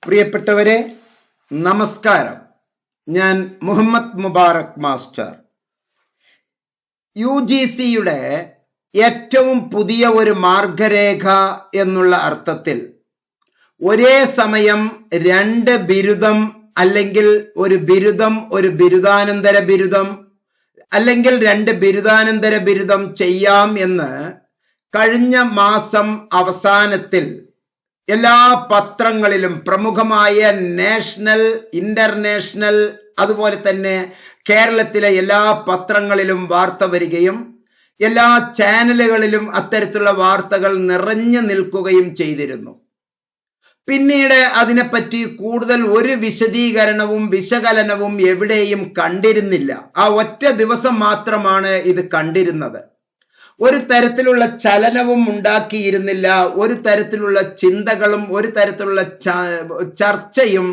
പ്രിയപ്പെട്ടവരെ, നമസ്കാരം. ഞാൻ മുഹമ്മദ് മുബാറക് മാസ്റ്റർ. UGCയുടെ ഏറ്റവും പുതിയ ഒരു മാർഗരേഖ എന്നുള്ള അർത്ഥത്തിൽ ഒരേ സമയം രണ്ട് ബിരുദം അല്ലെങ്കിൽ ഒരു ബിരുദം, ഒരു ബിരുദാനന്തര ബിരുദം അല്ലെങ്കിൽ രണ്ട് ബിരുദാനന്തര ബിരുദം ചെയ്യാം എന്ന് കഴിഞ്ഞ മാസം അവസാനത്തിൽ എല്ലാ പത്രങ്ങളിലും, പ്രമുഖമായ നാഷണൽ, ഇന്റർനാഷണൽ, അതുപോലെ തന്നെ കേരളത്തിലെ എല്ലാ പത്രങ്ങളിലും വാർത്ത വരികയും എല്ലാ ചാനലുകളിലും അത്തരത്തിലുള്ള വാർത്തകൾ നിറഞ്ഞു നിൽക്കുകയും ചെയ്തിരുന്നു. പിന്നീട് അതിനെപ്പറ്റി കൂടുതൽ ഒരു വിശദീകരണവും വിശകലനവും എവിടെയും കണ്ടിരുന്നില്ല. ആ ഒറ്റ ദിവസം മാത്രമാണ് ഇത് കണ്ടിരുന്നത്. ഒരു തരത്തിലുള്ള ചലനവും ഉണ്ടാക്കിയിരുന്നില്ല. ഒരു തരത്തിലുള്ള ചിന്തകളും ഒരു തരത്തിലുള്ള ചർച്ചയും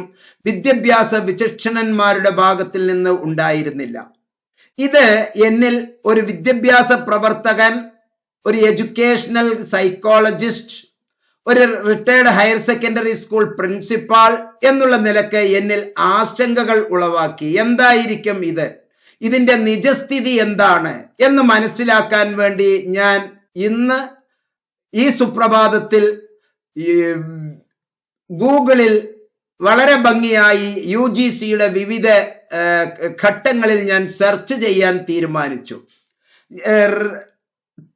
വിദ്യാഭ്യാസ വിചക്ഷണന്മാരുടെ ഭാഗത്തിൽ നിന്ന് ഉണ്ടായിരുന്നില്ല. ഇത് എന്നിൽ ഒരു വിദ്യാഭ്യാസ പ്രവർത്തകൻ, ഒരു എഡ്യൂക്കേഷണൽ സൈക്കോളജിസ്റ്റ്, ഒരു retired higher secondary school principal എന്നുള്ള നിലക്ക് എന്നിൽ ആശങ്കകൾ ഉളവാക്കി. എന്തായിരിക്കും ഇത്, ഇതിന്റെ നിജസ്ഥിതി എന്താണ് എന്ന് മനസ്സിലാക്കാൻ വേണ്ടി ഞാൻ ഇന്ന് ഈ സുപ്രഭാതത്തിൽ ഗൂഗിളിൽ വളരെ ഭംഗിയായി UGCയുടെ വിവിധ ഘട്ടങ്ങളിൽ ഞാൻ സെർച്ച് ചെയ്യാൻ തീരുമാനിച്ചു.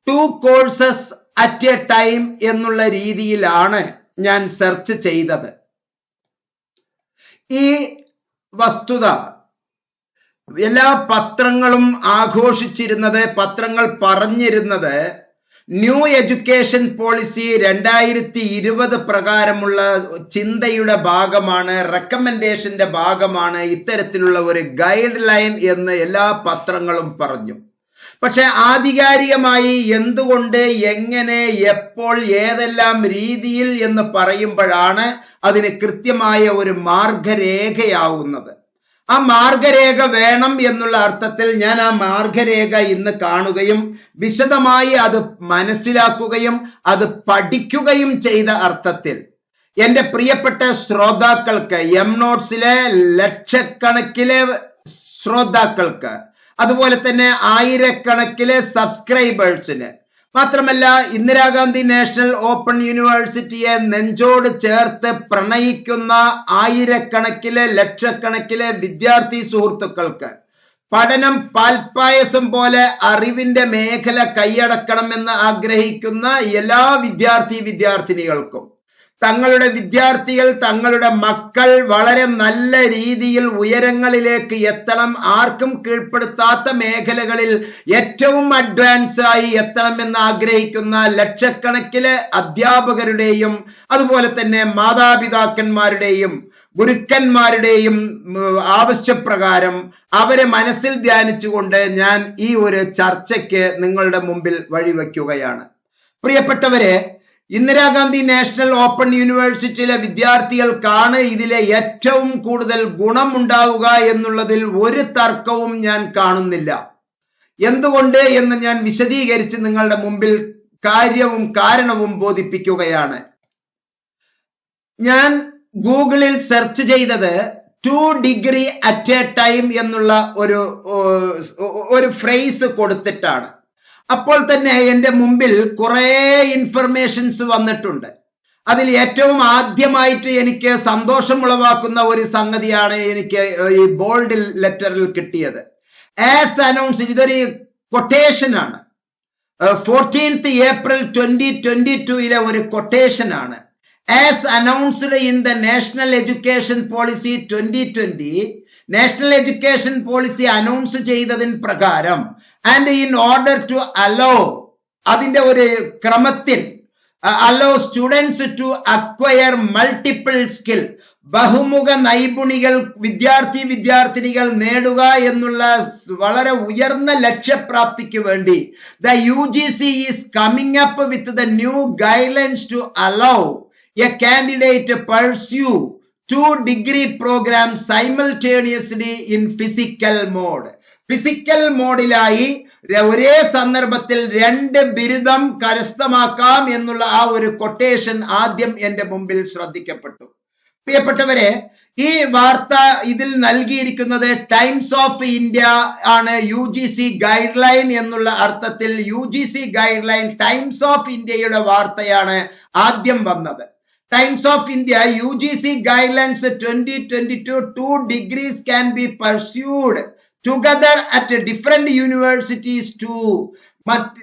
2 courses at a time എന്നുള്ള രീതിയിലാണ് ഞാൻ സെർച്ച് ചെയ്തത്. ഈ വസ്തുത എല്ലാ പത്രങ്ങളും ആഘോഷിച്ചിരുന്നത്, പത്രങ്ങൾ പറഞ്ഞിരുന്നത് ന്യൂ എഡ്യൂക്കേഷൻ പോളിസി 2020 പ്രകാരമുള്ള ചിന്തയുടെ ഭാഗമാണ്, റെക്കമെൻഡേഷന്റെ ഭാഗമാണ് ഇത്തരത്തിലുള്ള ഒരു ഗൈഡ് ലൈൻ എന്ന് എല്ലാ പത്രങ്ങളും പറഞ്ഞു. പക്ഷെ ആധികാരികമായി എന്തുകൊണ്ട്, എങ്ങനെ, എപ്പോൾ, ഏതെല്ലാം രീതിയിൽ എന്ന് പറയുമ്പോഴാണ് അതിന് കൃത്യമായ ഒരു മാർഗരേഖയാവുന്നത്. ആ മാർഗരേഖ വേണം എന്നുള്ള അർത്ഥത്തിൽ ഞാൻ ആ മാർഗരേഖ ഇന്ന് കാണുകയും വിശദമായി അത് മനസ്സിലാക്കുകയും അത് പഠിക്കുകയും ചെയ്ത അർത്ഥത്തിൽ എൻ്റെ പ്രിയപ്പെട്ട ശ്രോതാക്കൾക്ക്, നോട്ട്സിലെ ലക്ഷക്കണക്കിലെ ശ്രോതാക്കൾക്ക്, അതുപോലെ തന്നെ ആയിരക്കണക്കിലെ സബ്സ്ക്രൈബേഴ്സിന്, മാത്രമല്ല ഇന്ദിരാഗാന്ധി നാഷണൽ ഓപ്പൺ യൂണിവേഴ്സിറ്റിയെ നെഞ്ചോട് ചേർത്ത് പ്രണയിക്കുന്ന ആയിരക്കണക്കിലെ ലക്ഷക്കണക്കിലെ വിദ്യാർത്ഥി സുഹൃത്തുക്കൾക്ക്, പഠനം പാൽപ്പായസം പോലെ അറിവിന്റെ മേഖല കൈയടക്കണമെന്ന് ആഗ്രഹിക്കുന്ന എല്ലാ വിദ്യാർത്ഥിനികൾക്കും, തങ്ങളുടെ വിദ്യാർത്ഥികൾ, തങ്ങളുടെ മക്കൾ വളരെ നല്ല രീതിയിൽ ഉയരങ്ങളിലേക്ക് എത്തണം, ആർക്കും കീഴ്പ്പെടുത്താത്ത മേഖലകളിൽ ഏറ്റവും അഡ്വാൻസ് ആയി എത്തണമെന്ന് ആഗ്രഹിക്കുന്ന ലക്ഷക്കണക്കിലെ അധ്യാപകരുടെയും അതുപോലെ തന്നെ മാതാപിതാക്കന്മാരുടെയും ഗുരുക്കന്മാരുടെയും ആവശ്യപ്രകാരം അവരെ മനസ്സിൽ ധ്യാനിച്ചുകൊണ്ട് ഞാൻ ഈ ഒരു ചർച്ചയ്ക്ക് നിങ്ങളുടെ മുമ്പിൽ വഴിവെക്കുകയാണ്. പ്രിയപ്പെട്ടവരെ, ഇന്ദിരാഗാന്ധി നാഷണൽ ഓപ്പൺ യൂണിവേഴ്സിറ്റിയിലെ വിദ്യാർത്ഥികൾക്കാണ് ഇതിലെ ഏറ്റവും കൂടുതൽ ഗുണമുണ്ടാവുക എന്നുള്ളതിൽ ഒരു തർക്കവും ഞാൻ കാണുന്നില്ല. എന്തുകൊണ്ട് എന്ന് ഞാൻ വിശദീകരിച്ച് നിങ്ങളുടെ മുമ്പിൽ കാര്യവും കാരണവും ബോധിപ്പിക്കുകയാണ്. ഞാൻ ഗൂഗിളിൽ സെർച്ച് ചെയ്തത് 2 degree at a time എന്നുള്ള ഒരു ഫ്രേസ് കൊടുത്തിട്ടാണ്. അപ്പോൾ തന്നെ എൻ്റെ മുമ്പിൽ കുറെ ഇൻഫർമേഷൻസ് വന്നിട്ടുണ്ട്. അതിൽ ഏറ്റവും ആദ്യമായിട്ട് എനിക്ക് സന്തോഷം ഉളവാക്കുന്ന ഒരു സംഗതിയാണ് എനിക്ക് ഈ ബോൾഡ് ലെറ്ററിൽ കിട്ടിയത്. ആസ് അനൗൺസ്ഡ്, ഇതൊരു കൊട്ടേഷൻ ആണ്. 14th April 2022 ഒരു കൊട്ടേഷൻ ആണ്. As announced in the national education policy 2020, national education policy announce ചെയ്തതിന് പ്രകാരം and in order to allow, അതിന്റെ ഒരു ക്രമത്തിൽ allow students to acquire multiple skill, ബഹുമുഖ നൈപുണികൾ വിദ്യാർത്ഥിനികൾ നേടുക എന്നുള്ള വളരെ ഉയർന്ന ലക്ഷ്യപ്രാപ്തിക്ക് വേണ്ടി the UGC is coming up with the new guidelines to allow a candidate pursue 2 degree program simultaneously in physical mode. Physical മോഡിലായി ഒരേ സന്ദർഭത്തിൽ 2 ബിരുദം കരസ്ഥമാക്കാം എന്നുള്ള ആ ഒരു കൊട്ടേഷൻ ആദ്യം എൻ്റെ മുമ്പിൽ ശ്രദ്ധിക്കപ്പെട്ടു. പ്രിയപ്പെട്ടവരെ, ഈ വാർത്ത ഇതിൽ നൽകിയിരിക്കുന്നത് ടൈംസ് ഓഫ് ഇന്ത്യ ആണ്. UGC ഗൈഡ് ലൈൻ എന്നുള്ള അർത്ഥത്തിൽ UGC guide line times of ഇന്ത്യയുടെ വാർത്തയാണ് ആദ്യം വന്നത്. Times of India UGC guidelines 2022 2 degrees can be pursued together at different universities too.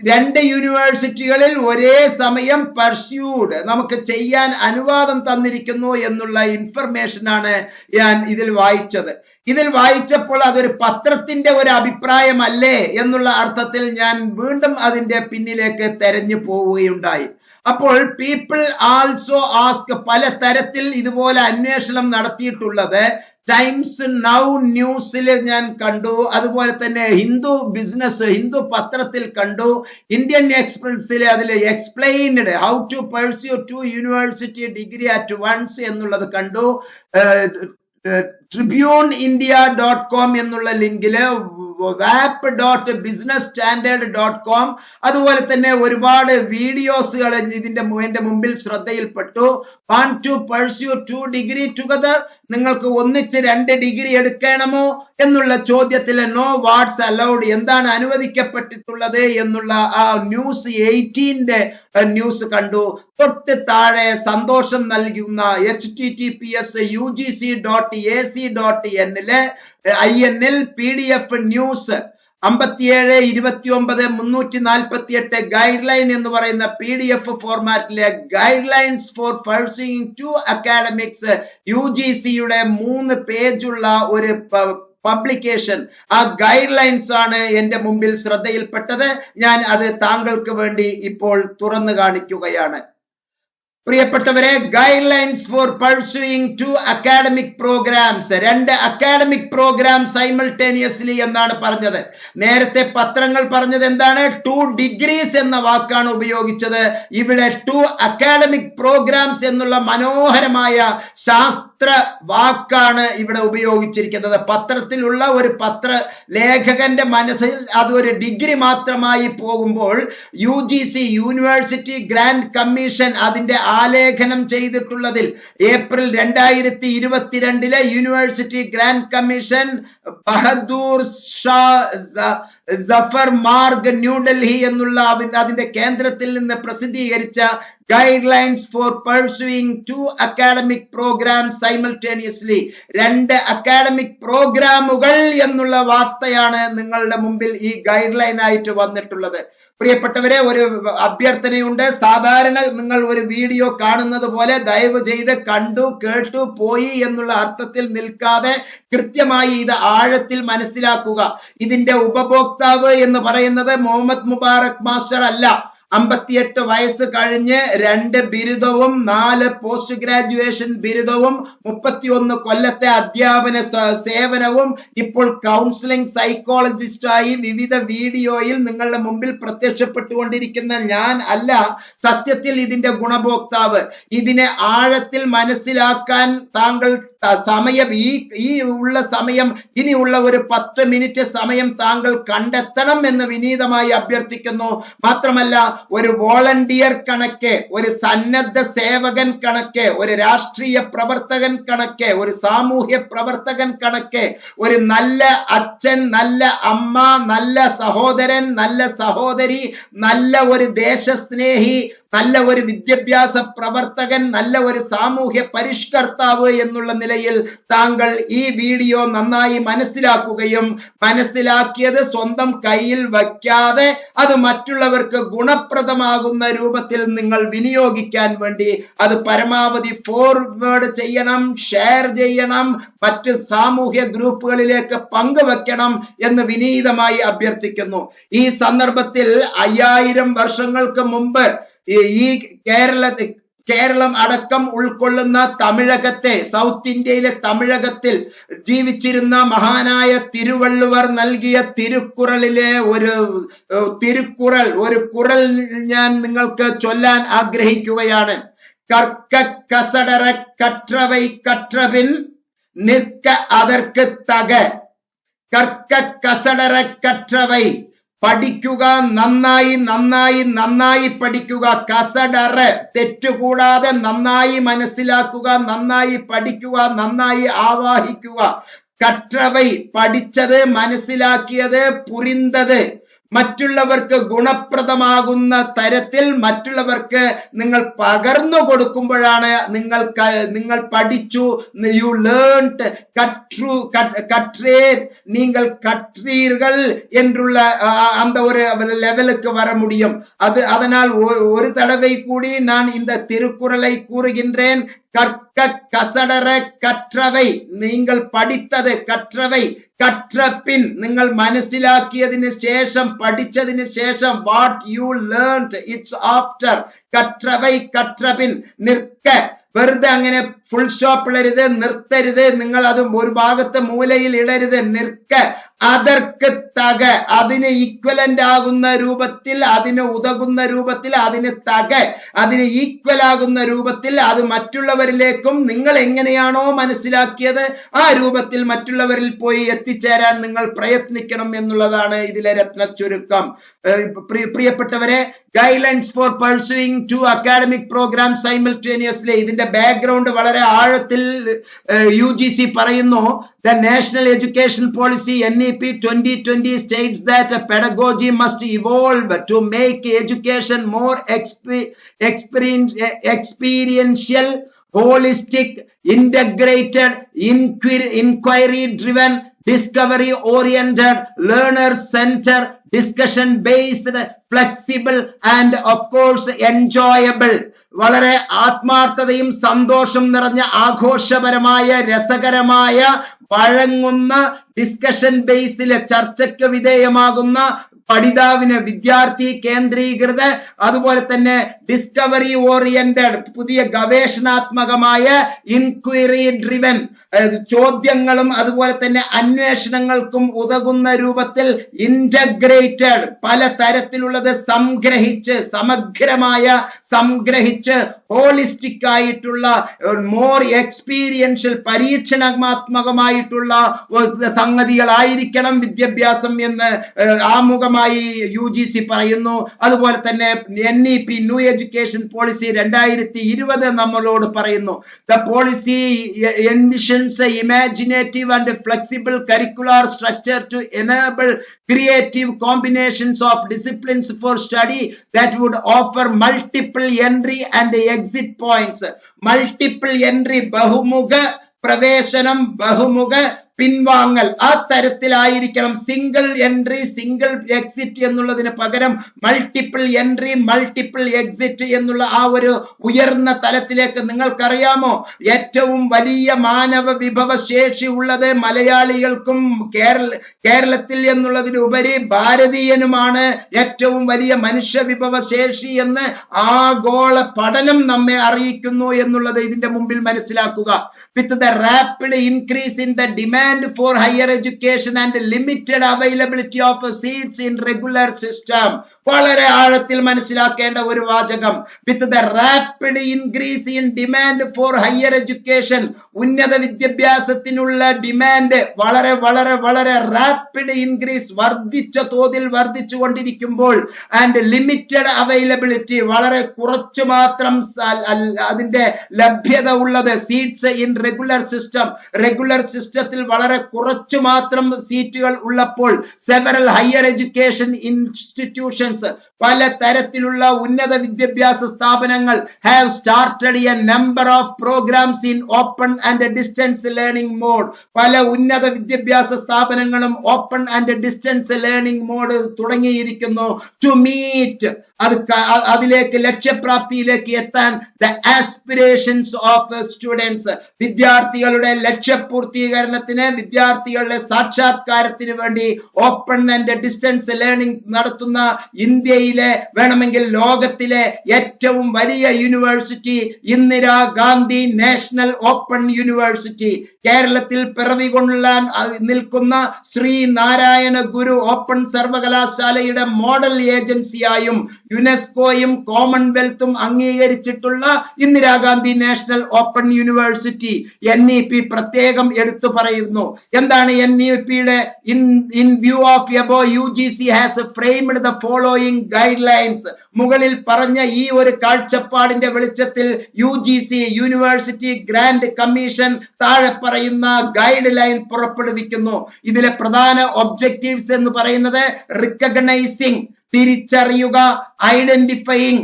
രണ്ട് യൂണിവേഴ്സിറ്റികളിൽ ഒരേ സമയം പർസ്യൂഡ് നമുക്ക് ചെയ്യാൻ അനുവാദം തന്നിരിക്കുന്നു എന്നുള്ള ഇൻഫർമേഷൻ ആണ് ഞാൻ ഇതിൽ വായിച്ചത്. ഇതിൽ വായിച്ചപ്പോൾ അതൊരു പത്രത്തിന്റെ ഒരു അഭിപ്രായമല്ലേ എന്നുള്ള അർത്ഥത്തിൽ ഞാൻ വീണ്ടും അതിന്റെ പിന്നിലേക്ക് തെരഞ്ഞു പോവുകയുണ്ടായി. അപ്പോൾ പീപ്പിൾ ആൾസോ ആസ്ക്, പല തരത്തിൽ ഇതുപോലെ അന്വേഷണം നടത്തിയിട്ടുള്ളത് ടൈംസ് നൗ ന്യൂസിൽ ഞാൻ കണ്ടു, അതുപോലെ തന്നെ ഹിന്ദു പത്രത്തിൽ കണ്ടു, ഇന്ത്യൻ എക്സ്പ്രസിൽ അതിൽ explained how to pursue 2 university degree at once എന്നുള്ളത് കണ്ടു. tribuneindia.com എന്നുള്ള ലിങ്കില് wap.businessstandard.com അതുപോലെ തന്നെ ഒരുപാട് വീഡിയോസുകൾ ഇതിന്റെ എന്റെ മുമ്പിൽ ശ്രദ്ധയിൽപ്പെട്ടു. Want to pursue 2 degree together, നിങ്ങൾക്ക് ഒന്നിച്ച് 2 ഡിഗ്രി എടുക്കണമോ എന്നുള്ള ചോദ്യത്തിൽ നോ വാട്ട്സ് അലൗഡ്, എന്താണ് അനുവദിക്കപ്പെട്ടിട്ടുള്ളത് എന്നുള്ള ആ ന്യൂസ് 18 ന്യൂസ് കണ്ടു. തൊട്ട് താഴെ സന്തോഷം നൽകുന്ന https://ugc.ac.in PDF news 57/29/348 guide line എന്ന് പറയുന്ന PDF ഫോർമാറ്റിലെ guidelines for pursuing 2 academics UGCയുടെ 3 പേജുള്ള ഒരു പബ്ലിക്കേഷൻ, ആ ഗൈഡ് ലൈൻസ് ആണ് എന്റെ മുമ്പിൽ ശ്രദ്ധയിൽപ്പെട്ടത്. ഞാൻ അത് താങ്കൾക്ക് വേണ്ടി ഇപ്പോൾ തുറന്നു കാണിക്കുകയാണ്. പ്രിയപ്പെട്ടവരെ, guidelines for pursuing 2 academic programs, 2 academic program simultaneously എന്നാണ് പറഞ്ഞത്. നേരത്തെ പത്രങ്ങൾ പറഞ്ഞത് എന്താണ്? 2 ഡിഗ്രീസ് എന്ന വാക്കാണ് ഉപയോഗിച്ചത്. ഇവിടെ 2 അക്കാഡമിക് പ്രോഗ്രാംസ് എന്നുള്ള മനോഹരമായ ശാസ്ത്ര വാക്കാണ് ഇവിടെ ഉപയോഗിച്ചിരിക്കുന്നത്. പത്രത്തിലുള്ള ഒരു പത്ര ലേഖകന്റെ മനസ്സിൽ അതൊരു ഡിഗ്രി മാത്രമായി പോകുമ്പോൾ UGC യൂണിവേഴ്സിറ്റി ഗ്രാൻഡ് കമ്മീഷൻ അതിന്റെ ആലേഖനം ചെയ്തിട്ടുള്ളതിൽ April 2022 university grant commission Bahadur Shah Zafar Marg New Delhi എന്നുള്ള അതിന്റെ കേന്ദ്രത്തിൽ നിന്ന് പ്രസിദ്ധീകരിച്ച guidelines for pursuing 2 academic program simultaneously, 2 academic പ്രോഗ്രാമുകൾ എന്നുള്ള വാർത്തയാണ് നിങ്ങളുടെ മുമ്പിൽ ഈ ഗൈഡ് ലൈൻ ആയിട്ട് വന്നിട്ടുള്ളത്. പ്രിയപ്പെട്ടവരെ, ഒരു അഭ്യർത്ഥനയുണ്ട്. സാധാരണ നിങ്ങൾ ഒരു വീഡിയോ കാണുന്നത് പോലെ ദയവ് ചെയ്ത് കണ്ടു കേട്ടു പോയി എന്നുള്ള അർത്ഥത്തിൽ നിൽക്കാതെ കൃത്യമായി ഇത് ആഴത്തിൽ മനസ്സിലാക്കുക. ഇതിന്റെ ഉപഭോക്താവ് എന്ന് പറയുന്നത് മുഹമ്മദ് മുബാറക് മാസ്റ്റർ അല്ല. 58 വയസ്സ് കഴിഞ്ഞ് 2 ബിരുദവും 4 പോസ്റ്റ് ഗ്രാജുവേഷൻ ബിരുദവും 31 കൊല്ലത്തെ അധ്യാപന സേവനവും ഇപ്പോൾ കൗൺസിലിംഗ് സൈക്കോളജിസ്റ്റായി വിവിധ വീഡിയോയിൽ നിങ്ങളുടെ മുമ്പിൽ പ്രത്യക്ഷപ്പെട്ടുകൊണ്ടിരിക്കുന്ന ഞാൻ അല്ല സത്യത്തിൽ ഇതിന്റെ ഗുണഭോക്താവ്. ഇതിനെ ആഴത്തിൽ മനസ്സിലാക്കാൻ താങ്കൾ സമയം ഈ ഉള്ള സമയം ഇനിയുള്ള ഒരു 10 മിനിറ്റ് സമയം താങ്കൾ കണ്ടെത്തണം എന്ന് വിനീതമായി അഭ്യർത്ഥിക്കുന്നു. മാത്രമല്ല, ഒരു വോളണ്ടിയർ കണക്കെ, ഒരു സന്നദ്ധ സേവകൻ കണക്കെ, ഒരു രാഷ്ട്രീയ പ്രവർത്തകൻ കണക്കെ, ഒരു സാമൂഹ്യ പ്രവർത്തകൻ കണക്കെ, ഒരു നല്ല അച്ഛൻ, നല്ല അമ്മ, നല്ല സഹോദരൻ, നല്ല സഹോദരി, നല്ല ഒരു ദേശസ്നേഹി, നല്ല ഒരു വിദ്യാഭ്യാസ പ്രവർത്തകൻ, നല്ല ഒരു സാമൂഹ്യ പരിഷ്കർത്താവ് എന്നുള്ള നിലയിൽ താങ്കൾ ഈ വീഡിയോ നന്നായി മനസ്സിലാക്കുകയും മനസ്സിലാക്കിയത് സ്വന്തം കയ്യിൽ വയ്ക്കാതെ അത് മറ്റുള്ളവർക്ക് ഗുണപ്രദമാകുന്ന രൂപത്തിൽ നിങ്ങൾ വിനിയോഗിക്കാൻ വേണ്ടി അത് പരമാവധി ഫോർവേഡ് ചെയ്യണം, ഷെയർ ചെയ്യണം, മറ്റ് സാമൂഹ്യ ഗ്രൂപ്പുകളിലേക്ക് പങ്കുവെക്കണം എന്ന് വിനീതമായി അഭ്യർത്ഥിക്കുന്നു. ഈ സന്ദർഭത്തിൽ 5000 വർഷങ്ങൾക്ക് മുമ്പ് ഈ കേരളം അടക്കം ഉൾക്കൊള്ളുന്ന തമിഴകത്തെ, സൗത്ത് ഇന്ത്യയിലെ തമിഴകത്തിൽ ജീവിച്ചിരുന്ന മഹാനായ തിരുവള്ളുവർ നൽകിയ തിരുക്കുറളിലെ ഒരു കുറൾ ഞാൻ നിങ്ങൾക്ക് ചൊല്ലാൻ ആഗ്രഹിക്കുകയാണ്. കർക്ക കസടറ കற்றவை കற்றபின் நிற்க அதற்கு தக, கற்க கசடர கற்றவை പഠിക്കുക, നന്നായി നന്നായി നന്നായി പഠിക്കുക. കസടറ്, തെറ്റുകൂടാതെ നന്നായി മനസ്സിലാക്കുക, നന്നായി പഠിക്കുക, നന്നായി ആവാഹിക്കുക. കற்றവൈ, പഠിച്ചത്, മനസ്സിലാക്കിയത്, പുരിന്തത്, മറ്റുള്ളവർക്ക് ഗുണപ്രദമാകുന്ന തരത്തിൽ മറ്റുള്ളവർക്ക് നിങ്ങൾ പകർന്നു കൊടുക്കുമ്പോഴാണ് നിങ്ങൾ പഠിച്ചു, യു ലേൺഡ്, கற்றேன், நீங்கள் கற்றீர்கள் என்றுள்ள அந்த ஒரு லெவலுக்கு வர முடியும். அதனால் ஒரு தடவை கூடி நான் இந்த திருக்குறளை கூறுகின்றேன். கற்க கசடர கற்றவை, நீங்கள் படித்தது கற்றவை, കറ്റ പിൻ, നിങ്ങൾ മനസ്സിലാക്കിയതിന് ശേഷം, പഠിച്ചതിന് ശേഷം, what you learned, it's after. കற்றവൈ കറ്റ പിൻ. നിൽക്ക, വെറുതെ അങ്ങനെ ഫുൾ സ്റ്റോപ്പ് ഇടരുത്, നിർത്തരുത്, നിങ്ങൾ അത് ഒരു ഭാഗത്തെ മൂലയിൽ ഇടരുത്. നിൽക്ക, അതർക്ക് തക, അതിന് ഈക്വലന്റ് ആകുന്ന രൂപത്തിൽ, അതിന് ഉതകുന്ന രൂപത്തിൽ, അതിന് തക, അതിന് ഈക്വൽ ആകുന്ന രൂപത്തിൽ, അത് മറ്റുള്ളവരിലേക്കും നിങ്ങൾ എങ്ങനെയാണോ മനസ്സിലാക്കിയത് ആ രൂപത്തിൽ മറ്റുള്ളവരിൽ പോയി എത്തിച്ചേരാൻ നിങ്ങൾ പ്രയത്നിക്കണം എന്നുള്ളതാണ് ഇതിലെ രത്ന ചുരുക്കം. പ്രിയപ്പെട്ടവരെ, guidelines for pursuing 2 academic program simultaneously, ഇതിന്റെ ബാക്ക്ഗ്രൗണ്ട് വളരെ ആഴത്തിൽ UGC പറയുന്നു. The National Education Policy NEP 2020 states that a pedagogy must evolve to make education more experiential, holistic, integrated, inquiry-driven, discovery-oriented, learner-centered, discussion-based, flexible, and of course enjoyable. വളരെ ആത്മാർത്ഥതയും സന്തോഷം നിറഞ്ഞ ആഘോഷപരമായ രസകരമായ വഴങ്ങുന്ന discussion ബേസിലെ ചർച്ചയ്ക്ക് വിധേയമാകുന്ന പഠിതാവിന് വിദ്യാർത്ഥി കേന്ദ്രീകൃത അതുപോലെ തന്നെ ഡിസ്കവറി ഓറിയന്റഡ് പുതിയ ഗവേഷണാത്മകമായ ഇൻക്വയറി ഡ്രിവൻ ചോദ്യങ്ങളും അതുപോലെ തന്നെ അന്വേഷണങ്ങൾക്കും ഉതകുന്ന രൂപത്തിൽ ഇന്റഗ്രേറ്റഡ് പല തരത്തിലുള്ളത് സംഗ്രഹിച്ച് സമഗ്രമായ സംഗ്രഹിച്ച് ഹോളിസ്റ്റിക് ആയിട്ടുള്ള മോർ എക്സ്പീരിയൻഷ്യൽ പരീക്ഷണാത്മകമായിട്ടുള്ള സംഗതികളായിരിക്കണം വിദ്യാഭ്യാസം എന്ന് ആമുഖമായി UGC പറയുന്നു. അതുപോലെ തന്നെ NEP ന്യൂ എഡ്യൂക്കേഷൻ പോളിസി 2020 നമ്മളോട് പറയുന്നു. The policy envisions a imaginative and flexible curricular structure to enable creative combinations of disciplines for study that would offer multiple entry and exit points. Multiple entry ബഹുമുഖ പ്രവേശനം ബഹുമുഖ പിൻവാങ്ങൽ ആ തരത്തിലായിരിക്കണം. Single entry single exit എന്നുള്ളതിന് പകരം multiple entry multiple exit എന്നുള്ള ആ ഒരു ഉയർന്ന തലത്തിലേക്ക് നിങ്ങൾക്കറിയാമോ ഏറ്റവും വലിയ മാനവ വിഭവ ശേഷി ഉള്ളത് മലയാളികൾക്കും കേരളത്തിൽ എന്നുള്ളതിനുപരി ഭാരതീയനുമാണ് ഏറ്റവും വലിയ മനുഷ്യ വിഭവ ശേഷി എന്ന് ആഗോള പഠനം നമ്മെ അറിയിക്കുന്നു എന്നുള്ളത് ഇതിന്റെ മുമ്പിൽ മനസ്സിലാക്കുക. With the rapid increase in the demand for higher education and limited availability of seats in regular system. വളരെ ആഴത്തിൽ മനസ്സിലാക്കേണ്ട ഒരു വാചകം. With the rapid increase in demand for higher education ഉന്നത വിദ്യാഭ്യാസത്തിനുള്ള ഡിമാൻഡ് വളരെ വളരെ വളരെ റാപ്പിഡ് ഇൻക്രീസ് വർദ്ധിച്ച തോതിൽ വർദ്ധിച്ചു കൊണ്ടിരിക്കുമ്പോൾ ആൻഡ് ലിമിറ്റഡ് അവൈലബിലിറ്റി വളരെ കുറച്ചു മാത്രം അതിന്റെ ലഭ്യത ഉള്ളത് സീറ്റ്സ് ഇൻ റെഗുലർ സിസ്റ്റത്തിൽ വളരെ കുറച്ചു മാത്രം സീറ്റുകൾ ഉള്ളപ്പോൾ സെവറൽ ഹയർ എഡ്യൂക്കേഷൻ ഇൻസ്റ്റിറ്റ്യൂഷൻ പല തരത്തിലുള്ള ഉന്നത വിദ്യാഭ്യാസ സ്ഥാപനങ്ങൾ have started a number of programs in open and distance learning mode. പല ഉന്നത വിദ്യാഭ്യാസ സ്ഥാപനങ്ങളും open and distance learning mode തുടങ്ങിയിരിക്കുന്നു to meet അതിലേക്ക് ലക്ഷ്യപ്രാപ്തിയിലേക്ക് എത്താൻ the aspirations of students വിദ്യാർത്ഥികളുടെ ലക്ഷ്യപൂർത്തീകരണത്തിന് വിദ്യാർത്ഥികളുടെ സാക്ഷാത്കാരത്തിന് വേണ്ടി ഓപ്പൺ ആൻഡ് ഡിസ്റ്റൻസ് ലേണിംഗ് നടത്തുന്ന ഇന്ത്യയിലെ വേണമെങ്കിൽ ലോകത്തിലെ ഏറ്റവും വലിയ university Indira Gandhi national open university കേരളത്തിൽ പിറവികൊള്ളാൻ നിൽക്കുന്ന ശ്രീ നാരായണ ഗുരു ഓപ്പൺ സർവകലാശാലയുടെ മോഡൽ ഏജൻസിയായും യുനെസ്കോയും കോമൺവെൽത്തും അംഗീകരിച്ചിട്ടുള്ള Indira Gandhi national open university NEP പ്രത്യേകം എടുത്തു പറയുന്നു. എന്താണ് NEPയുടെ in view of above UGC has framed the following guidelines. മുകളിൽ പറഞ്ഞ ഈ ഒരു കാഴ്ചപ്പാടിന്റെ വെളിച്ചത്തിൽ UGC യൂണിവേഴ്സിറ്റി ഗ്രാൻഡ് കമ്മീഷൻ താഴെ പറയുന്ന ഗൈഡ് ലൈൻ പുറപ്പെടുവിക്കുന്നു. ഇതിലെ പ്രധാന ഒബ്ജക്റ്റീവ്സ് എന്ന് പറയുന്നത് റിക്കഗ്നൈസിംഗ്, തിരിച്ചറിയുക, ഐഡന്റിഫൈയിങ്,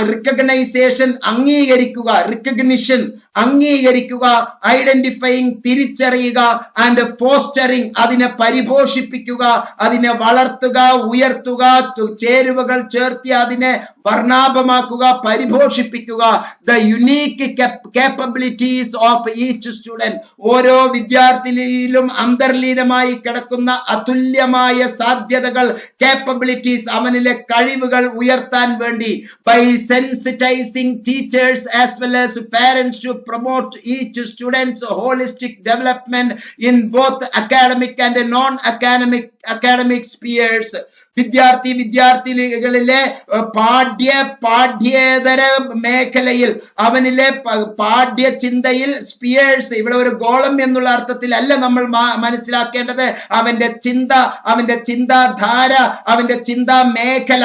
റിക്കഗ്നൈസേഷൻ അംഗീകരിക്കുക, റിക്കഗ്നിഷൻ അംഗീകരിക്കുക, ഐഡന്റിഫൈയിങ് തിരിച്ചറിയുക, ആൻഡ് ഫോസ്റ്ററിംഗ് അതിനെ പരിപോഷിപ്പിക്കുക, അതിനെ വളർത്തുക, ഉയർത്തുക, ചേരുവകൾ ചേർത്തി അതിനെ വർണ്ണാഭമാക്കുക, പരിപോഷിപ്പിക്കുക. The unique capabilities of each student, ഓരോ വിദ്യാർത്ഥിയിലും അന്തർലീനമായി കിടക്കുന്ന അതുല്യമായ സാധ്യതകൾ, കേപ്പബിലിറ്റീസ് അവനിലെ കഴിവുകൾ ഉയർത്താൻ വേണ്ടി by sensitising teachers as well as parents to promote each student's holistic development in both academic and non-academic spheres. വിദ്യാർത്ഥികളിലെ പാഠ്യേതര മേഖലയിൽ അവനിലെ പാഠ്യ ചിന്തയിൽ സ്പിയേഴ്സ്, ഇവിടെ ഒരു ഗോളം എന്നുള്ള അർത്ഥത്തിൽ അല്ല നമ്മൾ മനസ്സിലാക്കേണ്ടത്. അവന്റെ ചിന്ത, അവന്റെ ചിന്താധാര, അവന്റെ ചിന്താ മേഖല,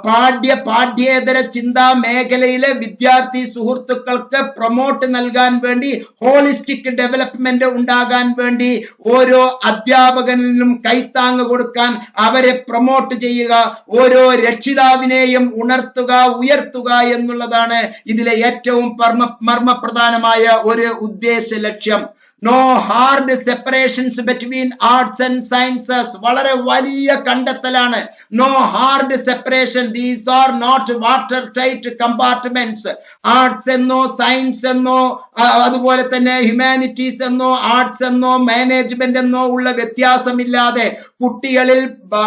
പാഠ്യേതര ചിന്താ മേഖലയിലെ വിദ്യാർത്ഥി സുഹൃത്തുക്കൾക്ക് പ്രൊമോട്ട് നൽകാൻ വേണ്ടി, ഹോളിസ്റ്റിക് ഡെവലപ്മെന്റ് ഉണ്ടാകാൻ വേണ്ടി ഓരോ അധ്യാപകനിലും കൈത്താങ് കൊടുക്കാൻ, അവരെ പ്രൊമോട്ട് ചെയ്യുക, ഓരോ രക്ഷിതാവിനെയും ഉണർത്തുക, ഉയർത്തുക എന്നുള്ളതാണ് ഇതിലെ ഏറ്റവും മർമ്മപ്രധാനമായ ഒരു ഉദ്ദേശ ലക്ഷ്യം. No hard separations between arts and sciences, വളരെ വലിയ കണ്ടെത്തലാണ്. No hard separation, these are not water tight compartments. Arts എന്നോ സയൻസ് എന്നോ അതുപോലെ തന്നെ ഹ്യൂമാനിറ്റീസ് എന്നോ ആർട്സ് എന്നോ മാനേജ്മെന്റ് എന്നോ ഉള്ള വ്യത്യാസമില്ലാതെ കുട്ടികളിൽ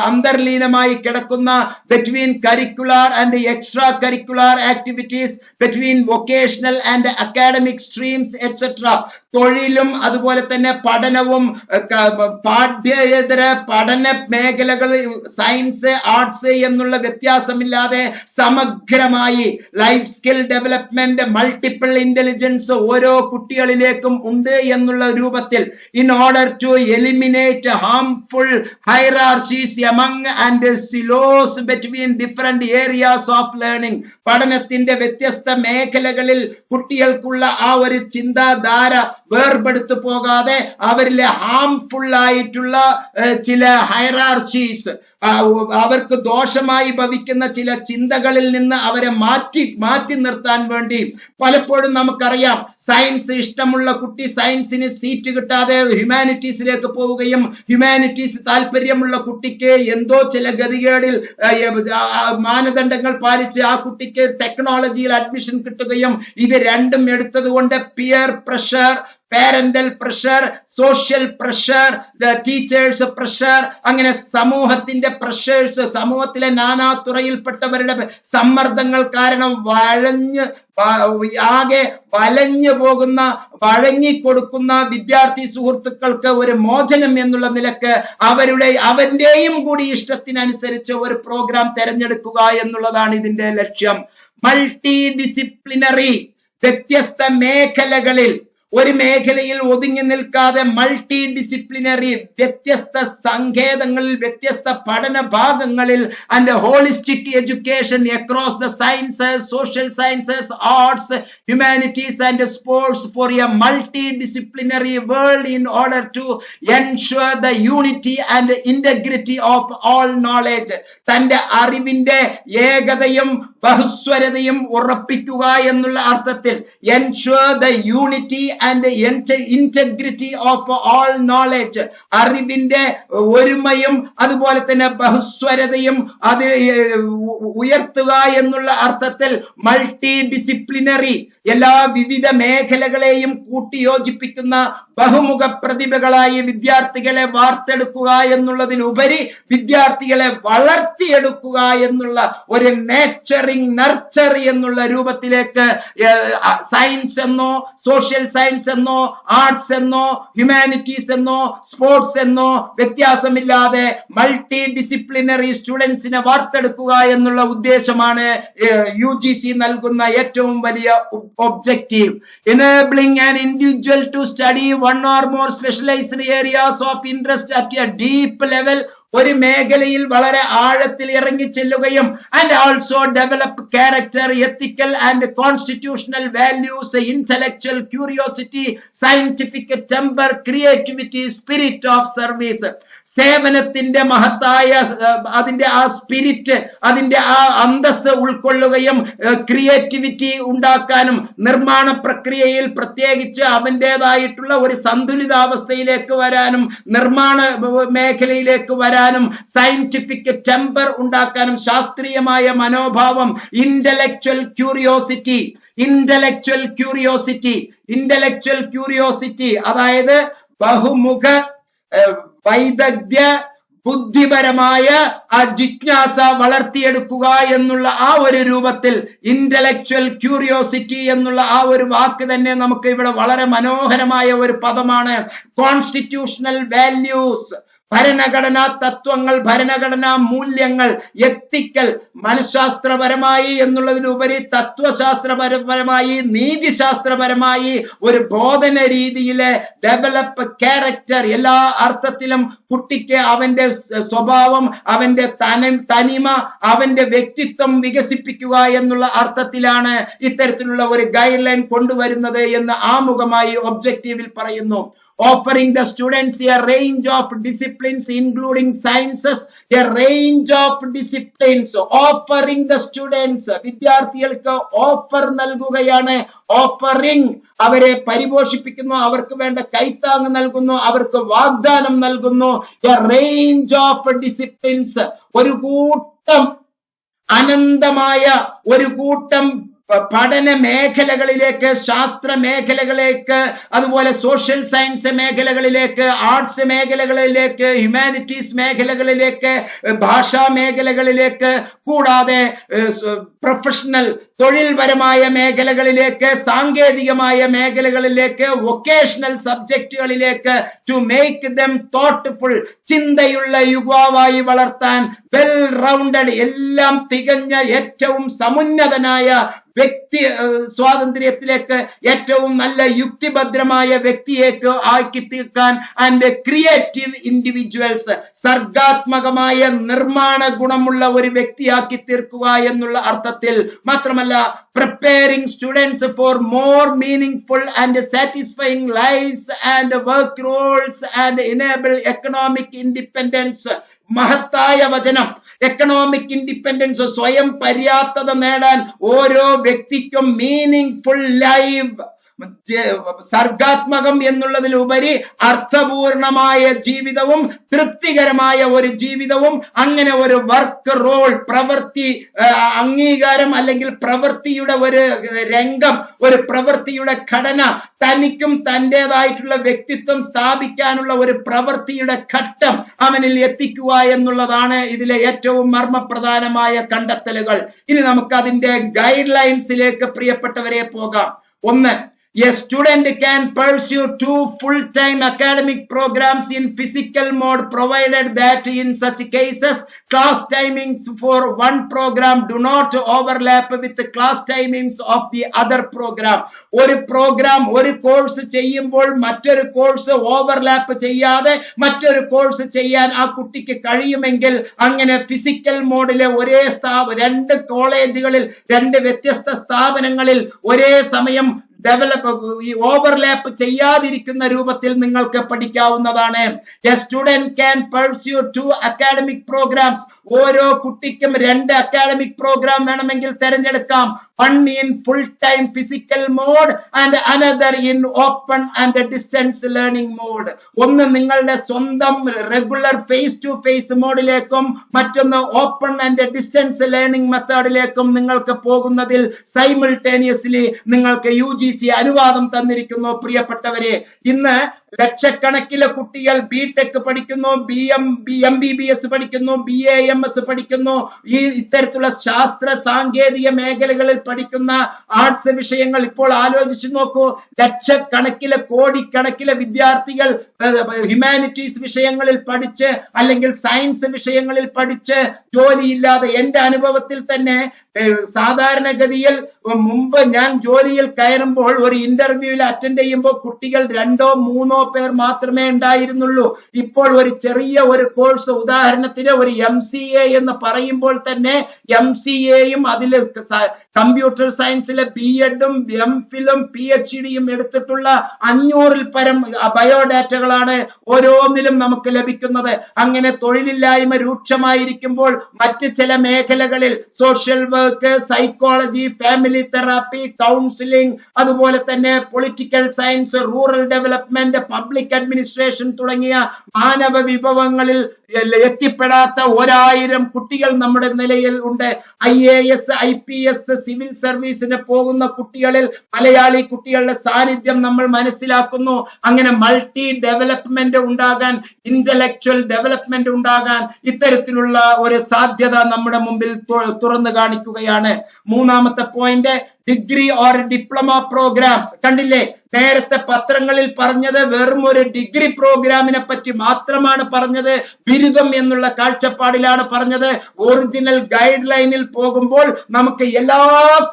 അന്തർലീനമായി കിടക്കുന്ന between curricular and extra curricular activities, between vocational and academic streams etcetera, തൊഴിലും അതുപോലെ തന്നെ പഠനവും പാഠ്യേതര പഠന മേഖലകൾ, സയൻസ് ആർട്സ് എന്നുള്ള വ്യത്യാസമില്ലാതെ സമഗ്രമായി life skill development, multiple intelligence ഓരോ കുട്ടികളിലേക്കും ഉണ്ട് എന്നുള്ള രൂപത്തിൽ, in order to eliminate harmful hierarchies among and silos between different areas of learning. പഠനത്തിന്റെ വ്യത്യസ്ത മേഖലകളിൽ കുട്ടികൾക്കുള്ള ആ ഒരു ചിന്താധാര വേർപെടുത്തു പോകാതെ അവരിലെ ഹാംഫുൾ ആയിട്ടുള്ള ചില ഹൈറാർച്ചീസ്, അവർക്ക് ദോഷമായി ഭവിക്കുന്ന ചില ചിന്തകളിൽ നിന്ന് അവരെ മാറ്റി നിർത്താൻ വേണ്ടി, പലപ്പോഴും നമുക്കറിയാം സയൻസ് ഇഷ്ടമുള്ള കുട്ടി സയൻസിന് സീറ്റ് കിട്ടാതെ ഹ്യൂമാനിറ്റീസിലേക്ക് പോവുകയും, ഹ്യൂമാനിറ്റീസ് താല്പര്യമുള്ള കുട്ടിക്ക് എന്തോ ചില ഗതികേടിൽ മാനദണ്ഡങ്ങൾ പാലിച്ച് ആ കുട്ടിക്ക് ടെക്നോളജിയിൽ അഡ്മിഷൻ കിട്ടുകയും, ഇത് രണ്ടും എടുത്തത് കൊണ്ട് peer pressure, parental pressure, social pressure, teachers pressure, അങ്ങനെ സമൂഹത്തിന്റെ പ്രഷേഴ്സ്, സമൂഹത്തിലെ നാനാ തുറയിൽപ്പെട്ടവരുടെ സമ്മർദ്ദങ്ങൾ കാരണം ആകെ വലഞ്ഞു പോകുന്ന, വഴങ്ങിക്കൊടുക്കുന്ന വിദ്യാർത്ഥി സുഹൃത്തുക്കൾക്ക് ഒരു മോചനം എന്നുള്ള നിലക്ക് അവന്റെയും കൂടി ഇഷ്ടത്തിനനുസരിച്ച് ഒരു പ്രോഗ്രാം തെരഞ്ഞെടുക്കുക എന്നുള്ളതാണ് ഇതിന്റെ ലക്ഷ്യം. മൾട്ടി ഡിസിപ്ലിനറി, വ്യത്യസ്ത മേഖലകളിൽ, ഒരു മേഖലയിൽ ഒതുങ്ങി നിൽക്കാതെ മൾട്ടി ഡിസിപ്ലിനറി, വ്യത്യസ്ത സങ്കേതങ്ങളിൽ, വ്യത്യസ്ത പഠന ഭാഗങ്ങളിൽ, and holistic education across the sciences, social sciences, arts, humanities and sports for a multidisciplinary world in order to ensure the unity and integrity of all knowledge. തന്റെ അറിവിന്റെ ഏകതയും ബഹുസ്വരതയും ഉറപ്പിക്കുക എന്നുള്ള അർത്ഥത്തിൽ ensure the unity and integrity of all knowledge, അറിവിന്റെ ഒരുമയും അതുപോലെ തന്നെ ബഹുസ്വരതയും അത് ഉയർത്തുക എന്നുള്ള അർത്ഥത്തിൽ മൾട്ടി ഡിസിപ്ലിനറി, എല്ലാ വിവിധ മേഖലകളെയും കൂട്ടിയോജിപ്പിക്കുന്ന ബഹുമുഖ പ്രതിഭകളായി വിദ്യാർത്ഥികളെ വാർത്തെടുക്കുക എന്നുള്ളതിനുപരി വിദ്യാർത്ഥികളെ വളർത്തിയെടുക്കുക എന്നുള്ള ഒരു നേച്ചറിംഗ് നർച്ചറിങ് നർച്ചർ എന്നുള്ള രൂപത്തിലേക്ക് സയൻസ് എന്നോ സോഷ്യൽ സയൻസ് എന്നോ ആർട്സ് എന്നോ ഹ്യൂമാനിറ്റീസ് എന്നോ സ്പോർട്സ് എന്നോ വ്യത്യാസമില്ലാതെ മൾട്ടി ഡിസിപ്ലിനറി സ്റ്റുഡൻസിനെ വാർത്തെടുക്കുക എന്നുള്ള ഉദ്ദേശമാണ് UGC നൽകുന്ന ഏറ്റവും വലിയ objective. Enabling an individual to study one or more specialized areas of interest at a deep level, ഒരു മേഖലയിൽ വളരെ ആഴത്തിൽ ഇറങ്ങി ചെല്ലുകയും and also develop character, ethical and constitutional values, intellectual curiosity, scientific temper, creativity, spirit of service. സേവനത്തിന്റെ മഹത്തായ അതിന്റെ ആ സ്പിരിറ്റ്, അതിന്റെ ആ അന്തസ് ഉൾക്കൊള്ളുകയും ക്രിയേറ്റിവിറ്റി ഉണ്ടാക്കാനും നിർമ്മാണ പ്രക്രിയയിൽ പ്രത്യേകിച്ച് അവന്റേതായിട്ടുള്ള ഒരു സന്തുലിതാവസ്ഥയിലേക്ക് വരാനും നിർമ്മാണ മേഖലയിലേക്ക് വരാനും സയന്റിഫിക് ടെമ്പർ ഉണ്ടാക്കാനും ശാസ്ത്രീയമായ മനോഭാവം, ഇന്റലക്ച്വൽ ക്യൂരിയോസിറ്റി അതായത് ബഹുമുഖ വൈദഗ്ധ്യ ബുദ്ധിപരമായ ആ ജിജ്ഞാസ വളർത്തിയെടുക്കുക എന്നുള്ള ആ ഒരു രൂപത്തിൽ ഇന്റലക്ച്വൽ ക്യൂരിയോസിറ്റി എന്നുള്ള ആ ഒരു വാക്ക് തന്നെ നമുക്ക് ഇവിടെ വളരെ മനോഹരമായ ഒരു പദമാണ്. കോൺസ്റ്റിറ്റ്യൂഷണൽ വാല്യൂസ്, ഭരണഘടനാ തത്വങ്ങൾ, ഭരണഘടനാ മൂല്യങ്ങൾ, എത്തിക്കൽ, മനഃശാസ്ത്രപരമായി എന്നുള്ളതിനുപരി തത്വശാസ്ത്രപരമായി നീതിശാസ്ത്രപരമായി ഒരു ബോധന രീതിയിലെ ഡെവലപ്പ് ക്യാരക്ടർ, എല്ലാ അർത്ഥത്തിലും കുട്ടിക്ക് അവന്റെ സ്വഭാവം, അവന്റെ തനിമ, അവന്റെ വ്യക്തിത്വം വികസിപ്പിക്കുക എന്നുള്ള അർത്ഥത്തിലാണ് ഇത്തരത്തിലുള്ള ഒരു ഗൈഡ് ലൈൻ കൊണ്ടുവരുന്നത് എന്ന് ആമുഖമായി ഒബ്ജക്റ്റീവിൽ പറയുന്നു. Offering the students a range of disciplines including sciences, a range of disciplines. Offering the students, വിദ്യാർത്ഥികൾക്ക് ഓഫർ നൽകുകയാണ്. ഓഫറിംഗ്, അവരെ പരിപോഷിപ്പിക്കുന്നു, അവർക്ക് വേണ്ട കൈത്താങ് നൽകുന്നു, അവർക്ക് വാഗ്ദാനം നൽകുന്നു. A range of disciplines, ഒരു കൂട്ടം അനന്തമായ ഒരു കൂട്ടം പഠന മേഖലകളിലേക്ക്, ശാസ്ത്ര മേഖലകളിലേക്ക്, അതുപോലെ സോഷ്യൽ സയൻസ് മേഖലകളിലേക്ക്, ആർട്സ് മേഖലകളിലേക്ക്, ഹ്യൂമാനിറ്റീസ് മേഖലകളിലേക്ക്, ഭാഷാ മേഖലകളിലേക്ക്, കൂടാതെ പ്രൊഫഷണൽ തൊഴിൽപരമായ മേഖലകളിലേക്ക്, സാങ്കേതികമായ മേഖലകളിലേക്ക്, വൊക്കേഷണൽ സബ്ജക്റ്റുകളിലേക്ക്, ടു മേക്ക് ദം തോട്ട്ഫുൾ, ചിന്തയുള്ള യുവാവായി വളർത്താൻ, വെൽ റൗണ്ടഡ്, എല്ലാം തികഞ്ഞ ഏറ്റവും സമുന്നതനായ വ്യക്തി സ്വാതന്ത്ര്യത്തിലേക്ക്, ഏറ്റവും നല്ല യുക്തിഭദ്രമായ വ്യക്തിയേക്ക് ആക്കി തീർക്കാൻ, ആൻഡ് ക്രിയേറ്റീവ് ഇൻഡിവിജ്വൽസ്, സർഗാത്മകമായ നിർമ്മാണ ഗുണമുള്ള ഒരു വ്യക്തിയാക്കി തീർക്കുക എന്നുള്ള അർത്ഥത്തിൽ. മാത്രമല്ല preparing students for more meaningful and satisfying lives and work roles and enable economic independence. മഹത്തായ വചനം. എക്കണോമിക് ഇൻഡിപെൻഡൻസ്, സ്വയം പര്യാപ്തത നേടാൻ ഓരോ വ്യക്തിക്കും മീനിങ് ഫുൾ ലൈഫ്, സർഗാത്മകം എന്നുള്ളതിലുപരി അർത്ഥപൂർണമായ ജീവിതവും തൃപ്തികരമായ ഒരു ജീവിതവും, അങ്ങനെ ഒരു വർക്ക് റോൾ, പ്രവൃത്തി അംഗീകാരം അല്ലെങ്കിൽ പ്രവൃത്തിയുടെ ഒരു രംഗം, ഒരു പ്രവൃത്തിയുടെ ഘടന, തനിക്കും തൻ്റെതായിട്ടുള്ള വ്യക്തിത്വം സ്ഥാപിക്കാനുള്ള ഒരു പ്രവൃത്തിയുടെ ഘട്ടം അവനിൽ എത്തിക്കുക എന്നുള്ളതാണ് ഇതിലെ ഏറ്റവും മർമ്മപ്രധാനമായ കണ്ടെത്തലുകൾ. ഇനി നമുക്ക് അതിന്റെ ഗൈഡ് ലൈൻസിലേക്ക് പ്രിയപ്പെട്ടവരെ പോകാം. ഒന്ന്, a student can pursue 2 full-time academic programs in physical mode provided that in such cases class timings for one program do not overlap with the class timings of the other program. ഒരു programme, ഒരു course ചെയ്യുമ്പോൾ മറ്റൊരു course overlap ചെയ്യാതെ മറ്റൊരു course ചെയ്യാൻ ആ കുട്ടിക്ക് കഴിയുമെങ്കിൽ അങ്ങനെ ഫിസിക്കൽ മോഡിലെ ഒരേ രണ്ട് കോളേജുകളിൽ, രണ്ട് വ്യത്യസ്ത സ്ഥാപനങ്ങളിൽ ഒരേ സമയം ഈ ഓവർലാപ്പ് ചെയ്യാതിരിക്കുന്ന രൂപത്തിൽ നിങ്ങൾക്ക് പഠിക്കാവുന്നതാണ്. A student can pursue 2 academic programs. ഓരോ കുട്ടിക്കും 2 അക്കാഡമിക് പ്രോഗ്രാം വേണമെങ്കിൽ തിരഞ്ഞെടുക്കാം. One in full-time physical mode and another in open and distance learning mode. ഒന്ന് നിങ്ങളുടെ സ്വന്തം റെഗുലർ ഫേസ് ടു ഫേസ് മോഡിലേക്കും മറ്റൊന്ന് ഓപ്പൺ ആൻഡ് ഡിസ്റ്റൻസ് ലേണിംഗ് മെത്തേഡിലേക്കും നിങ്ങൾക്ക് പോകുന്നതിൽ സൈമിൾട്ടേനിയസ്ലി നിങ്ങൾക്ക് UGC അനുവാദം തന്നിരിക്കുന്നു. പ്രിയപ്പെട്ടവരെ, ഇന്ന് ലക്ഷക്കണക്കിലെ കുട്ടികൾ ബിടെക് പഠിക്കുന്നു, MBBS പഠിക്കുന്നു, BAMS പഠിക്കുന്നു. ഇത്തരത്തിലുള്ള ശാസ്ത്ര സാങ്കേതിക മേഖലകളിൽ പഠിക്കുന്ന ആർട്സ് വിഷയങ്ങൾ ഇപ്പോൾ ആലോചിച്ചു നോക്കൂ. ലക്ഷക്കണക്കിലെ കോടിക്കണക്കിലെ വിദ്യാർത്ഥികൾ ഹ്യൂമാനിറ്റീസ് വിഷയങ്ങളിൽ പഠിച്ച് അല്ലെങ്കിൽ സയൻസ് വിഷയങ്ങളിൽ പഠിച്ച് ജോലിയില്ലാതെ, എന്റെ അനുഭവത്തിൽ തന്നെ സാധാരണഗതിയിൽ മുമ്പ് ഞാൻ ജോലിയിൽ കയറുമ്പോൾ ഒരു ഇന്റർവ്യൂവിൽ അറ്റൻഡ് ചെയ്യുമ്പോൾ കുട്ടികൾ 2-3 പേർ മാത്രമേ ഉണ്ടായിരുന്നുള്ളൂ. ഇപ്പോൾ ഒരു ചെറിയ ഒരു കോഴ്സ്, ഉദാഹരണത്തിന് ഒരു MCA എന്ന് പറയുമ്പോൾ തന്നെ MCAയും അതിൽ കമ്പ്യൂട്ടർ സയൻസിലെ BEdും MPhilഉം PhDയും എടുത്തിട്ടുള്ള 500-ൽ പരം ബയോഡാറ്റകളാണ് ഓരോന്നിലും നമുക്ക് ലഭിക്കുന്നത്. അങ്ങനെ തൊഴിലില്ലായ്മ രൂക്ഷമായിരിക്കുമ്പോൾ മറ്റ് ചില മേഖലകളിൽ social work, psychology, family therapy, counselling, അതുപോലെ തന്നെ political science, rural development, public administration തുടങ്ങിയ മാനവ വിഭവങ്ങളിൽ എത്തിപ്പെടാത്ത 1000 കുട്ടികൾ നമ്മുടെ നിലയിൽ ഉണ്ട്. IAS, IPS, സിവിൽ സർവീസിന് പോകുന്ന കുട്ടികളിൽ മലയാളി കുട്ടികളുടെ സാന്നിധ്യം നമ്മൾ മനസ്സിലാക്കുന്നു. അങ്ങനെ മൾട്ടി ഡെവലപ്മെന്റ് ഉണ്ടാകാൻ, ഇന്റലക്ച്വൽ ഡെവലപ്മെന്റ് ഉണ്ടാകാൻ ഇത്തരത്തിലുള്ള ഒരു സാധ്യത നമ്മുടെ മുമ്പിൽ തുറന്നു കാണിക്കുകയാണ്. മൂന്നാമത്തെ point, degree or diploma programmes. കണ്ടില്ലേ, നേരത്തെ പത്രങ്ങളിൽ പറഞ്ഞത് വെറും ഒരു ഡിഗ്രി പ്രോഗ്രാമിനെ പറ്റി മാത്രമാണ് പറഞ്ഞത്, ബിരുദം എന്നുള്ള കാഴ്ചപ്പാടിലാണ് പറഞ്ഞത്. ഒറിജിനൽ ഗൈഡ് ലൈനിൽ പോകുമ്പോൾ നമുക്ക് എല്ലാ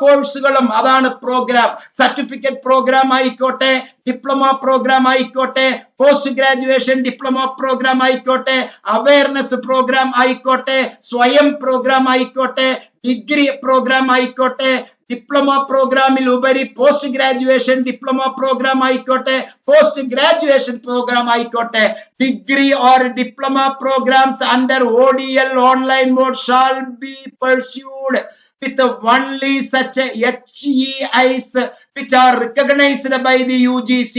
കോഴ്സുകളും, അതാണ് പ്രോഗ്രാം. സർട്ടിഫിക്കറ്റ് പ്രോഗ്രാം ആയിക്കോട്ടെ, ഡിപ്ലോമ പ്രോഗ്രാം ആയിക്കോട്ടെ, പോസ്റ്റ് ഗ്രാജുവേഷൻ ഡിപ്ലോമ പ്രോഗ്രാം ആയിക്കോട്ടെ, അവയർനെസ് പ്രോഗ്രാം ആയിക്കോട്ടെ, സ്വയം പ്രോഗ്രാം ആയിക്കോട്ടെ, ഡിഗ്രി പ്രോഗ്രാം ആയിക്കോട്ടെ, ഡിപ്ലോമ പ്രോഗ്രാമിൽ ഉപരി പോസ്റ്റ് ഗ്രാജുവേഷൻ ഡിപ്ലോമ പ്രോഗ്രാം ആയിക്കോട്ടെ, പോസ്റ്റ് ഗ്രാജുവേഷൻ പ്രോഗ്രാം ആയിക്കോട്ടെ, degree or diploma programs under ODL online mode shall be pursued with only such HEIs which are recognized by the UGC.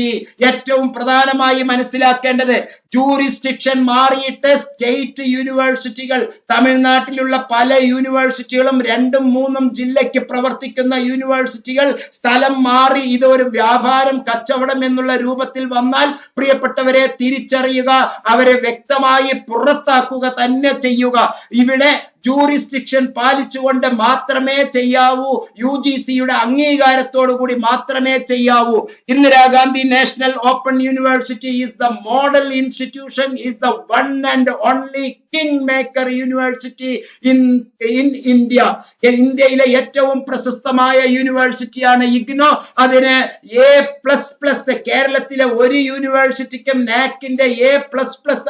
ഏറ്റവും പ്രധാനമായി മനസ്സിലാക്കേണ്ടത്, jurisdiction മാറിയിട്ട് state യൂണിവേഴ്സിറ്റികൾ, തമിഴ്നാട്ടിലുള്ള പല യൂണിവേഴ്സിറ്റികളും 2-3 ജില്ലയ്ക്ക് പ്രവർത്തിക്കുന്ന യൂണിവേഴ്സിറ്റികൾ സ്ഥലം മാറി ഇതൊരു വ്യാപാരം, കച്ചവടം എന്നുള്ള രൂപത്തിൽ വന്നാൽ പ്രിയപ്പെട്ടവരെ തിരിച്ചറിയുക, അവരെ വ്യക്തമായി പുറത്താക്കുക തന്നെ ചെയ്യുക. ഇവിടെ ജൂറിസ്ഡിക്ഷൻ പാലിച്ചുകൊണ്ട് മാത്രമേ ചെയ്യാവൂ, UGCയുടെ അംഗീകാരത്തോടു കൂടി മാത്രമേ ചെയ്യാവൂ. Indira Gandhi national open university is the model institution, is the one and only king maker university in India. ഇന്ത്യയിലെ ഏറ്റവും പ്രശസ്തമായ യൂണിവേഴ്സിറ്റിയാണ് IGNOU. അതിന് A++, കേരളത്തിലെ ഒരു യൂണിവേഴ്സിറ്റിക്കും നാക്കിന്റെ A++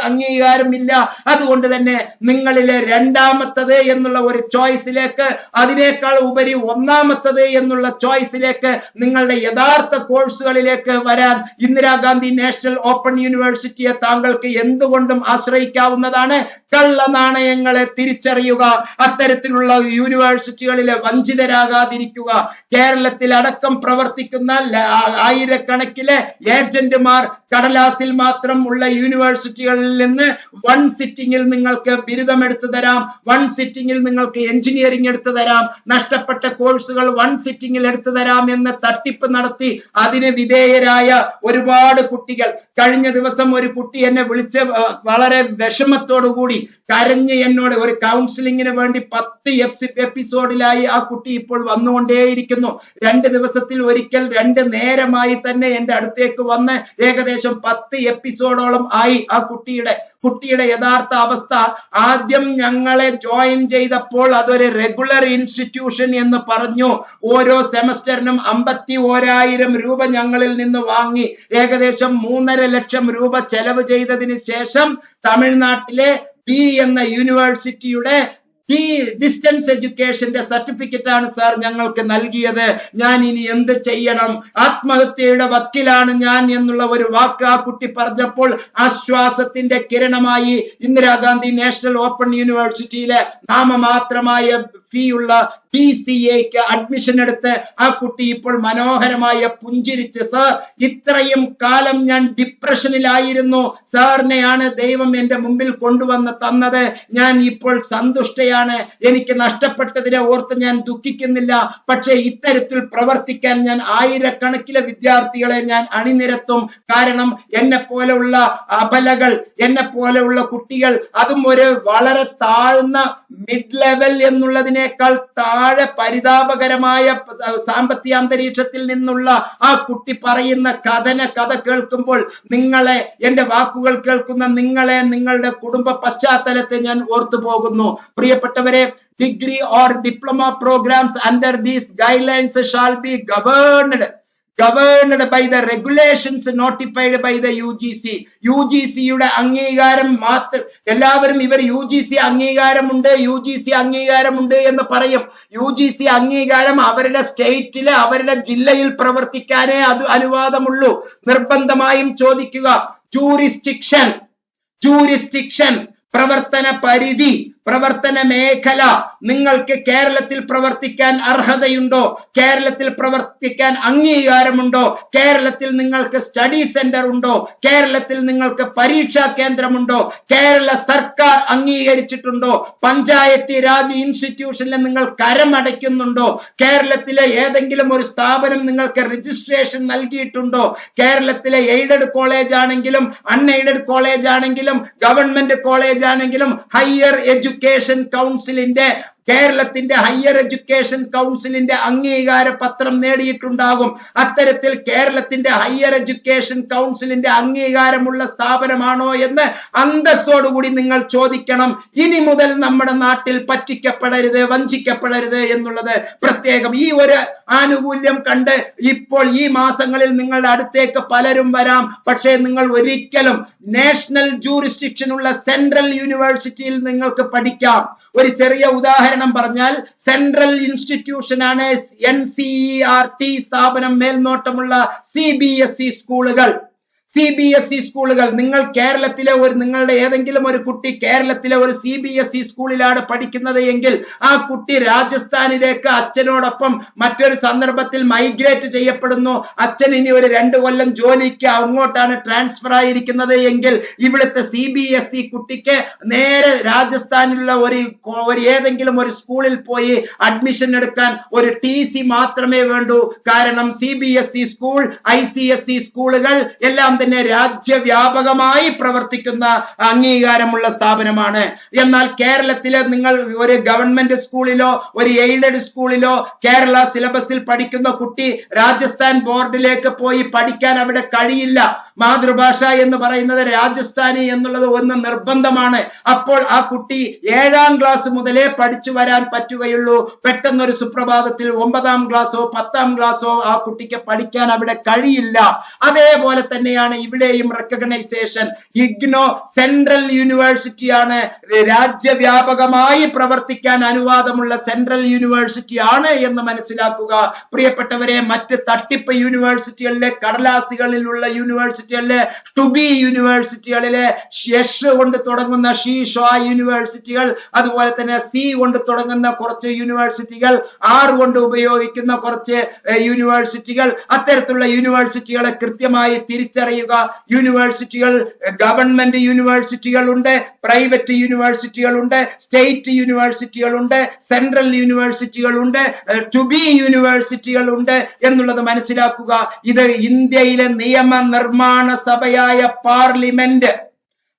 അംഗീകാരമില്ല. അതുകൊണ്ട് തന്നെ നിങ്ങളിലെ രണ്ടാമത്തത് എന്നുള്ള ഒരു ചോയ്സിലേക്ക്, അതിനേക്കാൾ ഉപരി ഒന്നാമത്തത് എന്നുള്ള ചോയ്സിലേക്ക്, നിങ്ങളുടെ യഥാർത്ഥ കോഴ്സുകളിലേക്ക് വരാൻ ഇന്ദിരാഗാന്ധി നാഷണൽ ഓപ്പൺ യൂണിവേഴ്സിറ്റിയെ താങ്കൾക്ക് എന്തുകൊണ്ടും ആശ്രയിക്കാവുന്നതാണ്. കള്ള നാണയങ്ങളെ തിരിച്ചറിയുക, അത്തരത്തിലുള്ള യൂണിവേഴ്സിറ്റികളിലെ വഞ്ചിതരാകാതിരിക്കുക. കേരളത്തിൽ അടക്കം പ്രവർത്തിക്കുന്ന ആയിരക്കണക്കിലെ ഏജന്റുമാർ കടലാസിൽ മാത്രം ഉള്ള യൂണിവേഴ്സിറ്റികളിൽ നിന്ന് 1 സിറ്റിംഗിൽ നിങ്ങൾക്ക് ബിരുദമെടുത്തു തരാം, 1 സിറ്റിംഗിൽ നിങ്ങൾക്ക് എഞ്ചിനീയറിംഗ് എടുത്തു തരാം, നഷ്ടപ്പെട്ട കോഴ്സുകൾ 1 സിറ്റിംഗിൽ എടുത്തു തരാം എന്ന് തട്ടിപ്പ് നടത്തി അതിന് വിധേയരായ ഒരുപാട് കുട്ടികൾ. കഴിഞ്ഞ ദിവസം ഒരു കുട്ടി എന്നെ വിളിച്ച് വളരെ വിഷമത്തോടുകൂടി കരഞ്ഞ് എന്നോട്, ഒരു കൗൺസിലിങ്ങിന് വേണ്ടി 10 എപ്പിസോഡിലായി ആ കുട്ടി ഇപ്പോൾ വന്നുകൊണ്ടേയിരിക്കുന്നു. 2 ദിവസത്തിൽ ഒരിക്കൽ 2 നേരമായി തന്നെ എന്റെ അടുത്തേക്ക് വന്ന് ഏകദേശം 10 എപ്പിസോഡോളം ആയി. ആ കുട്ടിയുടെ യഥാർത്ഥ അവസ്ഥ, ആദ്യം ഞങ്ങളെ ജോയിൻ ചെയ്തപ്പോൾ അതൊരു റെഗുലർ ഇൻസ്റ്റിറ്റ്യൂഷൻ എന്ന് പറഞ്ഞു. ഓരോ സെമസ്റ്ററിനും 51,000 രൂപ ഞങ്ങളിൽ നിന്ന് വാങ്ങി. ഏകദേശം 3.5 ലക്ഷം രൂപ ചെലവ് ചെയ്തതിന് ശേഷം തമിഴ്നാട്ടിലെ B എന്ന യൂണിവേഴ്സിറ്റിയുടെ ഡിസ്റ്റൻസ് എഡ്യൂക്കേഷന്റെ സർട്ടിഫിക്കറ്റ് ആണ് സാർ ഞങ്ങൾക്ക് നൽകിയത്. ഞാൻ ഇനി എന്ത് ചെയ്യണം, ആത്മഹത്യയുടെ വക്കിലാണ് ഞാൻ എന്നുള്ള ഒരു വാക്ക് ആ കുട്ടി പറഞ്ഞപ്പോൾ ആശ്വാസത്തിന്റെ കിരണമായി ഇന്ദിരാഗാന്ധി നാഷണൽ ഓപ്പൺ യൂണിവേഴ്സിറ്റിയിലെ നാമമാത്രമായ ഫീ ഉള്ള BCAക്ക് അഡ്മിഷൻ എടുത്ത് ആ കുട്ടി ഇപ്പോൾ മനോഹരമായ പുഞ്ചിരിച്ച്, സാർ ഇത്രയും കാലം ഞാൻ ഡിപ്രഷനിലായിരുന്നു, സാറിനെയാണ് ദൈവം എന്റെ മുമ്പിൽ കൊണ്ടുവന്ന് തന്നത്, ഞാൻ ഇപ്പോൾ സന്തുഷ്ടയാണ്, എനിക്ക് നഷ്ടപ്പെട്ടതിനെ ഓർത്ത് ഞാൻ ദുഃഖിക്കുന്നില്ല, പക്ഷേ ഇത്തരത്തിൽ പ്രവർത്തിക്കാൻ ഞാൻ ആയിരക്കണക്കിലെ വിദ്യാർത്ഥികളെ ഞാൻ അണിനിരത്തും. കാരണം എന്നെ പോലെയുള്ള അബലകൾ, എന്നെ പോലെയുള്ള കുട്ടികൾ, അതും ഒരു വളരെ താഴ്ന്ന മിഡ് ലെവൽ എന്നുള്ളതിനേക്കാൾ താഴെ പരിതാപകരമായ സാമ്പത്തിക അന്തരീക്ഷത്തിൽ നിന്നുള്ള ആ കുട്ടി പറയുന്ന കഥ കേൾക്കുമ്പോൾ നിങ്ങളെ, എന്റെ വാക്കുകൾ കേൾക്കുന്ന നിങ്ങളെ, നിങ്ങളുടെ കുടുംബ പശ്ചാത്തലത്തെ ഞാൻ ഓർത്തു പോകുന്നു. പ്രിയപ്പെട്ടവരെ, degree or diploma programs under these guidelines shall be governed by the regulations notified by the UGC. UGCയുടെ അംഗീകാരം മാത്രം, എല്ലാവരും ഇവർ UGC അംഗീകാരമുണ്ട് എന്ന് പറയും. UGC അംഗീകാരം അവരുടെ സ്റ്റേറ്റില്, അവരുടെ ജില്ലയിൽ പ്രവർത്തിക്കാനേ അത് അനുവാദമുള്ളൂ. നിർബന്ധമായും ചോദിക്കുക, ജൂറിസ്ഡിക്ഷൻ, പ്രവർത്തന പരിധി, പ്രവർത്തന മേഖല, നിങ്ങൾക്ക് കേരളത്തിൽ പ്രവർത്തിക്കാൻ അർഹതയുണ്ടോ, കേരളത്തിൽ പ്രവർത്തിക്കാൻ അംഗീകാരമുണ്ടോ, കേരളത്തിൽ നിങ്ങൾക്ക് സ്റ്റഡി സെന്റർ ഉണ്ടോ, കേരളത്തിൽ നിങ്ങൾക്ക് പരീക്ഷാ കേന്ദ്രമുണ്ടോ, കേരള സർക്കാർ അംഗീകരിച്ചിട്ടുണ്ടോ, പഞ്ചായത്തി രാജ് ഇൻസ്റ്റിറ്റ്യൂഷനിൽ നിങ്ങൾ കരമടയ്ക്കുന്നുണ്ടോ, കേരളത്തിലെ ഏതെങ്കിലും ഒരു സ്ഥാപനം നിങ്ങൾക്ക് രജിസ്ട്രേഷൻ നൽകിയിട്ടുണ്ടോ, കേരളത്തിലെ എയ്ഡഡ് കോളേജ് ആണെങ്കിലും അൺഎയ്ഡഡ് കോളേജ് ആണെങ്കിലും ഗവൺമെന്റ് കോളേജ് ആണെങ്കിലും ഹയർ എഡ്യൂക്കേഷൻ കൗൺസിലിന്റെ, കേരളത്തിന്റെ ഹയർ എഡ്യൂക്കേഷൻ കൗൺസിലിന്റെ അംഗീകാര പത്രം നേടിയിട്ടുണ്ടാകും. അത്തരത്തിൽ കേരളത്തിന്റെ ഹയർ എഡ്യൂക്കേഷൻ കൗൺസിലിന്റെ അംഗീകാരമുള്ള സ്ഥാപനമാണോ എന്ന് അന്തസ്സോടുകൂടി നിങ്ങൾ ചോദിക്കണം. ഇനി മുതൽ നമ്മുടെ നാട്ടിൽ പറ്റിക്കപ്പെടരുത്, വഞ്ചിക്കപ്പെടരുത് എന്നുള്ളത് പ്രത്യേകം. ഈ ഒരു ആനുകൂല്യം കണ്ട് ഇപ്പോൾ ഈ മാസങ്ങളിൽ നിങ്ങളുടെ അടുത്തേക്ക് പലരും വരാം. പക്ഷേ നിങ്ങൾ ഒരിക്കലും നാഷണൽ ജൂറിസ്ഡിക്ഷൻ ഉള്ള സെൻട്രൽ യൂണിവേഴ്സിറ്റിയിൽ നിങ്ങൾക്ക് പഠിക്കാം. ഒരു ചെറിയ ഉദാഹരണം പറഞ്ഞാൽ, സെൻട്രൽ ഇൻസ്റ്റിറ്റ്യൂഷൻ ആണ് NCERT സ്ഥാപനം മേൽനോട്ടമുള്ള CBSE സ്കൂളുകൾ. നിങ്ങൾ കേരളത്തിലെ നിങ്ങളുടെ ഏതെങ്കിലും ഒരു കുട്ടി കേരളത്തിലെ ഒരു CBSE സ്കൂളിലാണ് പഠിക്കുന്നത് എങ്കിൽ ആ കുട്ടി രാജസ്ഥാനിലേക്ക് അച്ഛനോടൊപ്പം മറ്റൊരു സന്ദർഭത്തിൽ മൈഗ്രേറ്റ് ചെയ്യപ്പെടുന്നു. അച്ഛൻ ഇനി ഒരു 2 കൊല്ലം ജോലിക്ക് അങ്ങോട്ടാണ് ട്രാൻസ്ഫർ ആയിരിക്കുന്നത് എങ്കിൽ ഇവിടുത്തെ CBSE കുട്ടിക്ക് നേരെ രാജസ്ഥാനിലുള്ള ഒരു ഏതെങ്കിലും ഒരു സ്കൂളിൽ പോയി അഡ്മിഷൻ എടുക്കാൻ ഒരു TC മാത്രമേ വേണ്ടൂ. കാരണം CBSE സ്കൂൾ, ICSE സ്കൂളുകൾ എല്ലാം തന്നെ രാജ്യവ്യാപകമായി പ്രവർത്തിക്കുന്ന അംഗീകാരമുള്ള സ്ഥാപനമാണ്. എന്നാൽ കേരളത്തിലെ നിങ്ങൾ ഒരു ഗവൺമെന്റ് സ്കൂളിലോ ഒരു എയ്ഡഡ് സ്കൂളിലോ കേരള സിലബസിൽ പഠിക്കുന്ന കുട്ടി രാജസ്ഥാൻ ബോർഡിലേക്ക് പോയി പഠിക്കാൻ അവിടെ കഴിയില്ല. മാതൃഭാഷ എന്ന് പറയുന്നത് രാജസ്ഥാനി എന്നുള്ളത് ഒന്ന് നിർബന്ധമാണ്. അപ്പോൾ ആ കുട്ടി 7ാം ക്ലാസ് മുതലേ പഠിച്ചു വരാൻ പറ്റുകയുള്ളൂ. പെട്ടെന്നൊരു സുപ്രഭാതത്തിൽ 9ാം ക്ലാസ്സോ 10ാം ക്ലാസ്സോ ആ കുട്ടിക്ക് പഠിക്കാൻ അവിടെ കഴിയില്ല. അതേപോലെ തന്നെയാണ് ഇവിടെയും റെക്കഗ്നൈസേഷൻ. ഇഗ്നോ സെൻട്രൽ യൂണിവേഴ്സിറ്റിയാണ്, രാജ്യവ്യാപകമായി പ്രവർത്തിക്കാൻ അനുവാദമുള്ള സെൻട്രൽ യൂണിവേഴ്സിറ്റി ആണ് എന്ന് മനസ്സിലാക്കുക. പ്രിയപ്പെട്ടവരെ, മറ്റ് തട്ടിപ്പ് യൂണിവേഴ്സിറ്റികളിലെ, കടലാസികളിലുള്ള യൂണിവേഴ്സിറ്റികളിലെ, ടു ബി യൂണിവേഴ്സിറ്റികളിലെ, യഷ് കൊണ്ട് തുടങ്ങുന്ന യൂണിവേഴ്സിറ്റികൾ, അതുപോലെ തന്നെ C കൊണ്ട് തുടങ്ങുന്ന കുറച്ച് യൂണിവേഴ്സിറ്റികൾ, R കൊണ്ട് ഉപയോഗിക്കുന്ന കുറച്ച് യൂണിവേഴ്സിറ്റികൾ, അത്തരത്തിലുള്ള യൂണിവേഴ്സിറ്റികളെ കൃത്യമായി തിരിച്ചറിയുക. യൂണിവേഴ്സിറ്റികൾ, ഗവൺമെന്റ് യൂണിവേഴ്സിറ്റികളുണ്ട്, പ്രൈവറ്റ് യൂണിവേഴ്സിറ്റികളുണ്ട്, സ്റ്റേറ്റ് യൂണിവേഴ്സിറ്റികളുണ്ട്, സെൻട്രൽ യൂണിവേഴ്സിറ്റികളുണ്ട്, ടു ബി യൂണിവേഴ്സിറ്റികളുണ്ട് എന്നുള്ളത് മനസ്സിലാക്കുക. ഇത് ഇന്ത്യയിലെ നിയമനിർമ്മാണ സഭയായ പാർലമെന്റ്,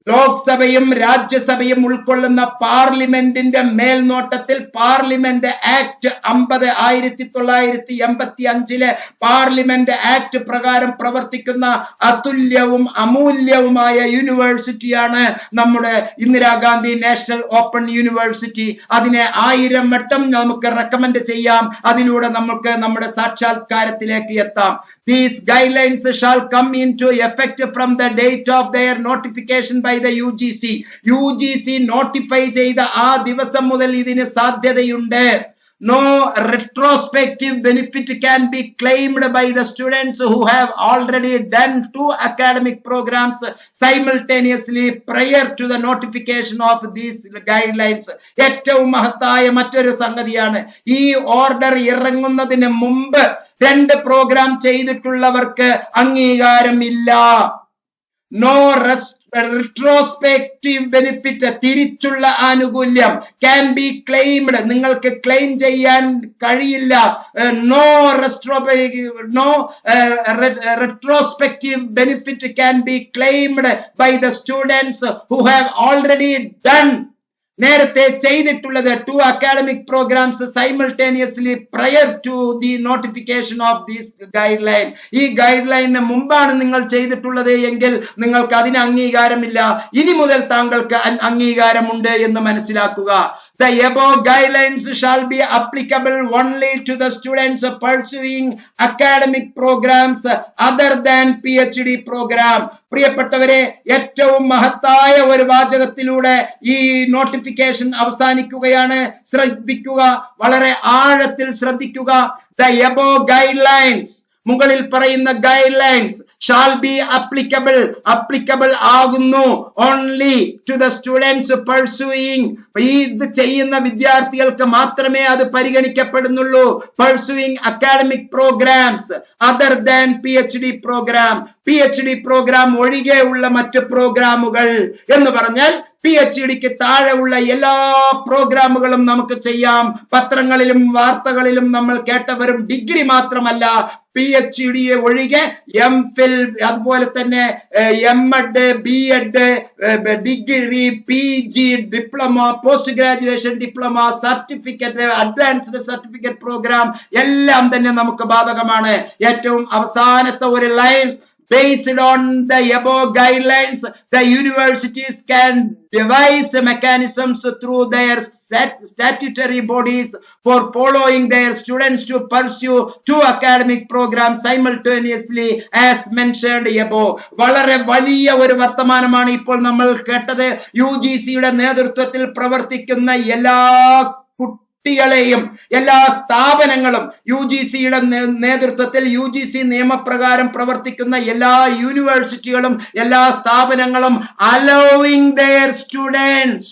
ലോക്സഭയും രാജ്യസഭയും ഉൾക്കൊള്ളുന്ന പാർലമെന്റിന്റെ മേൽനോട്ടത്തിൽ പാർലമെന്റ് ആക്ട് 1985 പാർലമെന്റ് ആക്ട് പ്രകാരം പ്രവർത്തിക്കുന്ന അതുല്യവും അമൂല്യവുമായ യൂണിവേഴ്സിറ്റിയാണ് നമ്മുടെ ഇന്ദിരാഗാന്ധി നാഷണൽ ഓപ്പൺ യൂണിവേഴ്സിറ്റി. അതിനെ 1000 വട്ടം നമുക്ക് റെക്കമെൻഡ് ചെയ്യാം. അതിലൂടെ നമുക്ക് നമ്മുടെ സാക്ഷാത്കാരത്തിലേക്ക് എത്താം. These guidelines shall come into effect from the date of their notification by the UGC. UGC notify ചെയ്ത ആ ദിവസം മുതൽ ഇതിന് സാധ്യതയുണ്ട്. No retrospective benefit can be claimed by the students who have already done 2 academic programs simultaneously prior to the notification of these guidelines. ഏറ്റവും മഹത്തായ മറ്റൊരു സംഗതിയാണ്, ഈ ഓർഡർ ഇറങ്ങുന്നതിന് മുമ്പ് 2 പ്രോഗ്രാം ചെയ്തിട്ടുള്ളവർക്ക് അംഗീകാരമില്ല. No retrospective benefit, തിരിച്ചുള്ള ആനുകൂല്യം, can be claimed, നിങ്ങൾക്ക് ക്ലെയിം ചെയ്യാൻ കഴിയില്ല. No retrospective benefit can be claimed by the students who have already done, നേരത്തെ ചെയ്തിട്ടുള്ളത് 2 academic programmes simultaneously prior to the notification of these guideline. ഈ ഗൈഡ് ലൈനിന് മുമ്പാണ് നിങ്ങൾ ചെയ്തിട്ടുള്ളത് എങ്കിൽ നിങ്ങൾക്ക് അതിന് അംഗീകാരമില്ല. ഇനി മുതൽ താങ്കൾക്ക് അംഗീകാരമുണ്ട് എന്ന് മനസ്സിലാക്കുക. The above guidelines shall be applicable only to the students pursuing academic programs other than PhD program. പ്രിയപ്പെട്ടവരെ, ഏറ്റവും മഹത്തായ ഒരു വാചകത്തിലൂടെ ഈ നോട്ടിഫിക്കേഷൻ അവസാനിക്കുകയാണ്. ശ്രദ്ധിക്കുക, വളരെ ആഴത്തിൽ ശ്രദ്ധിക്കുക. The above guidelines, മുകളിൽ പറയുന്ന guidelines shall be applicable ആകുന്നു only to the students pursuing. ഇത് ചെയ്യുന്ന വിദ്യാർത്ഥികൾക്ക് മാത്രമേ അത് പരിഗണിക്കപ്പെടുന്നുള്ളൂ. Pursuing academic programs other than PhD program. PhD program ഒഴികെയുള്ള മറ്റ് പ്രോഗ്രാമുകൾ എന്ന് പറഞ്ഞാൽ PhDക്ക് താഴെ ഉള്ള എല്ലാ പ്രോഗ്രാമുകളും നമുക്ക് ചെയ്യാം. പത്രങ്ങളിലും വാർത്തകളിലും നമ്മൾ കേട്ടവരും ഡിഗ്രി മാത്രമല്ല, PhD ഒഴികെ MPhil, അതുപോലെ തന്നെ MEd, BEd, degree, PG, diploma, post graduation diploma, certificate, advanced certificate programme എല്ലാം തന്നെ നമുക്ക് ബാധകമാണ്. ഏറ്റവും അവസാനത്തെ ഒരു line, based on the above guidelines, the universities can devise mechanisms through their statutory bodies for following their students to pursue 2 academic programs simultaneously as mentioned above. വളരെ വലിയ ഒരു വർത്തമാനമാണ് ഇപ്പോൾ നമ്മൾ കേട്ടത്. UGCയുടെ നേതൃത്വത്തിൽ പ്രവർത്തിക്കുന്ന എല്ലാ കുട്ടികളെയും, എല്ലാ സ്ഥാപനങ്ങളും, UGCയുടെ നേതൃത്വത്തിൽ UGC നിയമപ്രകാരം പ്രവർത്തിക്കുന്ന എല്ലാ യൂണിവേഴ്സിറ്റികളും എല്ലാ സ്ഥാപനങ്ങളും allowing their students,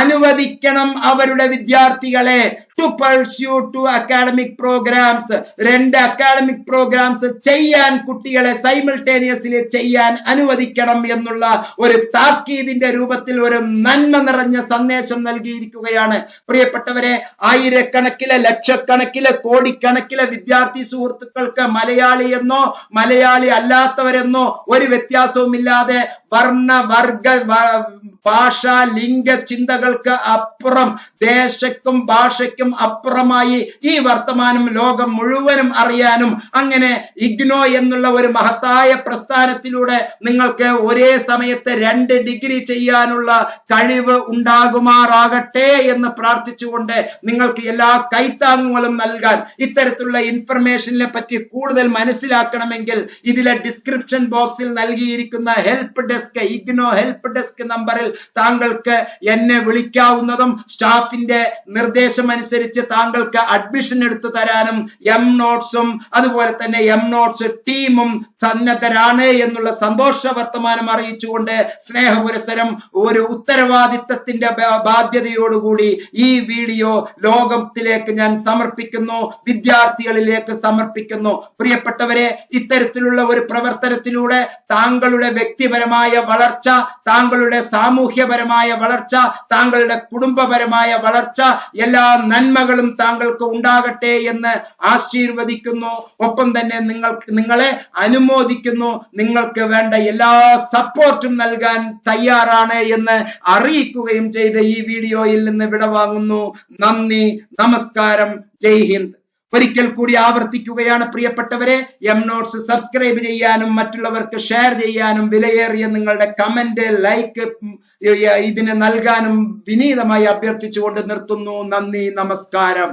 അനുവദിക്കണം അവരുടെ വിദ്യാർത്ഥികളെ to pursue 2 academic programs, 2 academic programmes ചെയ്യാൻ കുട്ടികളെ സൈമൾട്ടേനിയസ്ലി ചെയ്യാൻ അനുവദിക്കണം എന്നുള്ള ഒരു താക്കീതിന്റെ രൂപത്തിൽ ഒരു നന്മ നിറഞ്ഞ സന്ദേശം നൽകിയിരിക്കുകയാണ്. പ്രിയപ്പെട്ടവരെ, ആയിരക്കണക്കിലെ, ലക്ഷക്കണക്കിലെ, കോടിക്കണക്കിലെ വിദ്യാർത്ഥി സുഹൃത്തുക്കൾക്ക് മലയാളി എന്നോ മലയാളി അല്ലാത്തവരെന്നോ ഒരു വ്യത്യാസവുമില്ലാതെ വർണ്ണ, വർഗ, ഭാഷ, ലിംഗ ചിന്തകൾക്ക് അപ്പുറം, ദേശക്കും ഭാഷയ്ക്കും അപ്പുറമായി ഈ വർത്തമാനം ലോകം മുഴുവനും അറിയാനും, അങ്ങനെ ഇഗ്നോ എന്നുള്ള ഒരു മഹത്തായ പ്രസ്ഥാനത്തിലൂടെ നിങ്ങൾക്ക് ഒരേ സമയത്ത് 2 ഡിഗ്രി ചെയ്യാനുള്ള കഴിവ് ഉണ്ടാകുമാറാകട്ടെ എന്ന് പ്രാർത്ഥിച്ചുകൊണ്ട് നിങ്ങൾക്ക് എല്ലാ കൈത്താങ്ങുകളും നൽകാൻ, ഇത്തരത്തിലുള്ള ഇൻഫർമേഷനെ പറ്റി കൂടുതൽ മനസ്സിലാക്കണമെങ്കിൽ ഇതിലെ ഡിസ്ക്രിപ്ഷൻ ബോക്സിൽ നൽകിയിരിക്കുന്ന help desk, IGNOU help desk നമ്പറിൽ താങ്കൾക്ക് എന്നെ വിളിക്കാവുന്നതും സ്റ്റാഫിന്റെ നിർദ്ദേശം അനുസരിച്ച് താങ്കൾക്ക് അഡ്മിഷൻ എടുത്തു തരാനും നോട്ട്സും അതുപോലെ തന്നെ നോട്ട്സ് ടീമും സന്നദ്ധരാണ് എന്നുള്ള സന്തോഷ വർത്തമാനം അറിയിച്ചുകൊണ്ട് സ്നേഹപുരസരം ഒരു ഉത്തരവാദിത്തത്തിന്റെ ബാധ്യതയോടുകൂടി ഈ വീഡിയോ ലോകത്തിലേക്ക് ഞാൻ സമർപ്പിക്കുന്നു, വിദ്യാർത്ഥികളിലേക്ക് സമർപ്പിക്കുന്നു. പ്രിയപ്പെട്ടവരെ, ഇത്തരത്തിലുള്ള ഒരു പ്രവർത്തനത്തിലൂടെ താങ്കളുടെ വ്യക്തിപരമായ വളർച്ച, താങ്കളുടെ സാമൂഹ്യപരമായ വളർച്ച, താങ്കളുടെ കുടുംബപരമായ വളർച്ച, എല്ലാ നന്മകളും താങ്കൾക്ക് ഉണ്ടാകട്ടെ എന്ന് ആശീർവദിക്കുന്നു. ഒപ്പം തന്നെ നിങ്ങളെ അനുമോദിക്കുന്നു. നിങ്ങൾക്ക് വേണ്ട എല്ലാ സപ്പോർട്ടും നൽകാൻ തയ്യാറാണ് എന്ന് അറിയിക്കുകയും ചെയ്ത് ഈ വീഡിയോയിൽ നിന്ന് വിടവാങ്ങുന്നു. നന്ദി, നമസ്കാരം, ജയ് ഹിന്ദ്. ഒരിക്കൽ കൂടി ആവർത്തിക്കുകയാണ് പ്രിയപ്പെട്ടവരെ, നോട്ട്സ് സബ്സ്ക്രൈബ് ചെയ്യാനും മറ്റുള്ളവർക്ക് ഷെയർ ചെയ്യാനും വിലയേറിയ നിങ്ങളുടെ കമന്റ്, ലൈക്ക് ഇതിന് നൽകാനും വിനീതമായി അഭ്യർത്ഥിച്ചുകൊണ്ട് നിർത്തുന്നു. നന്ദി, നമസ്കാരം.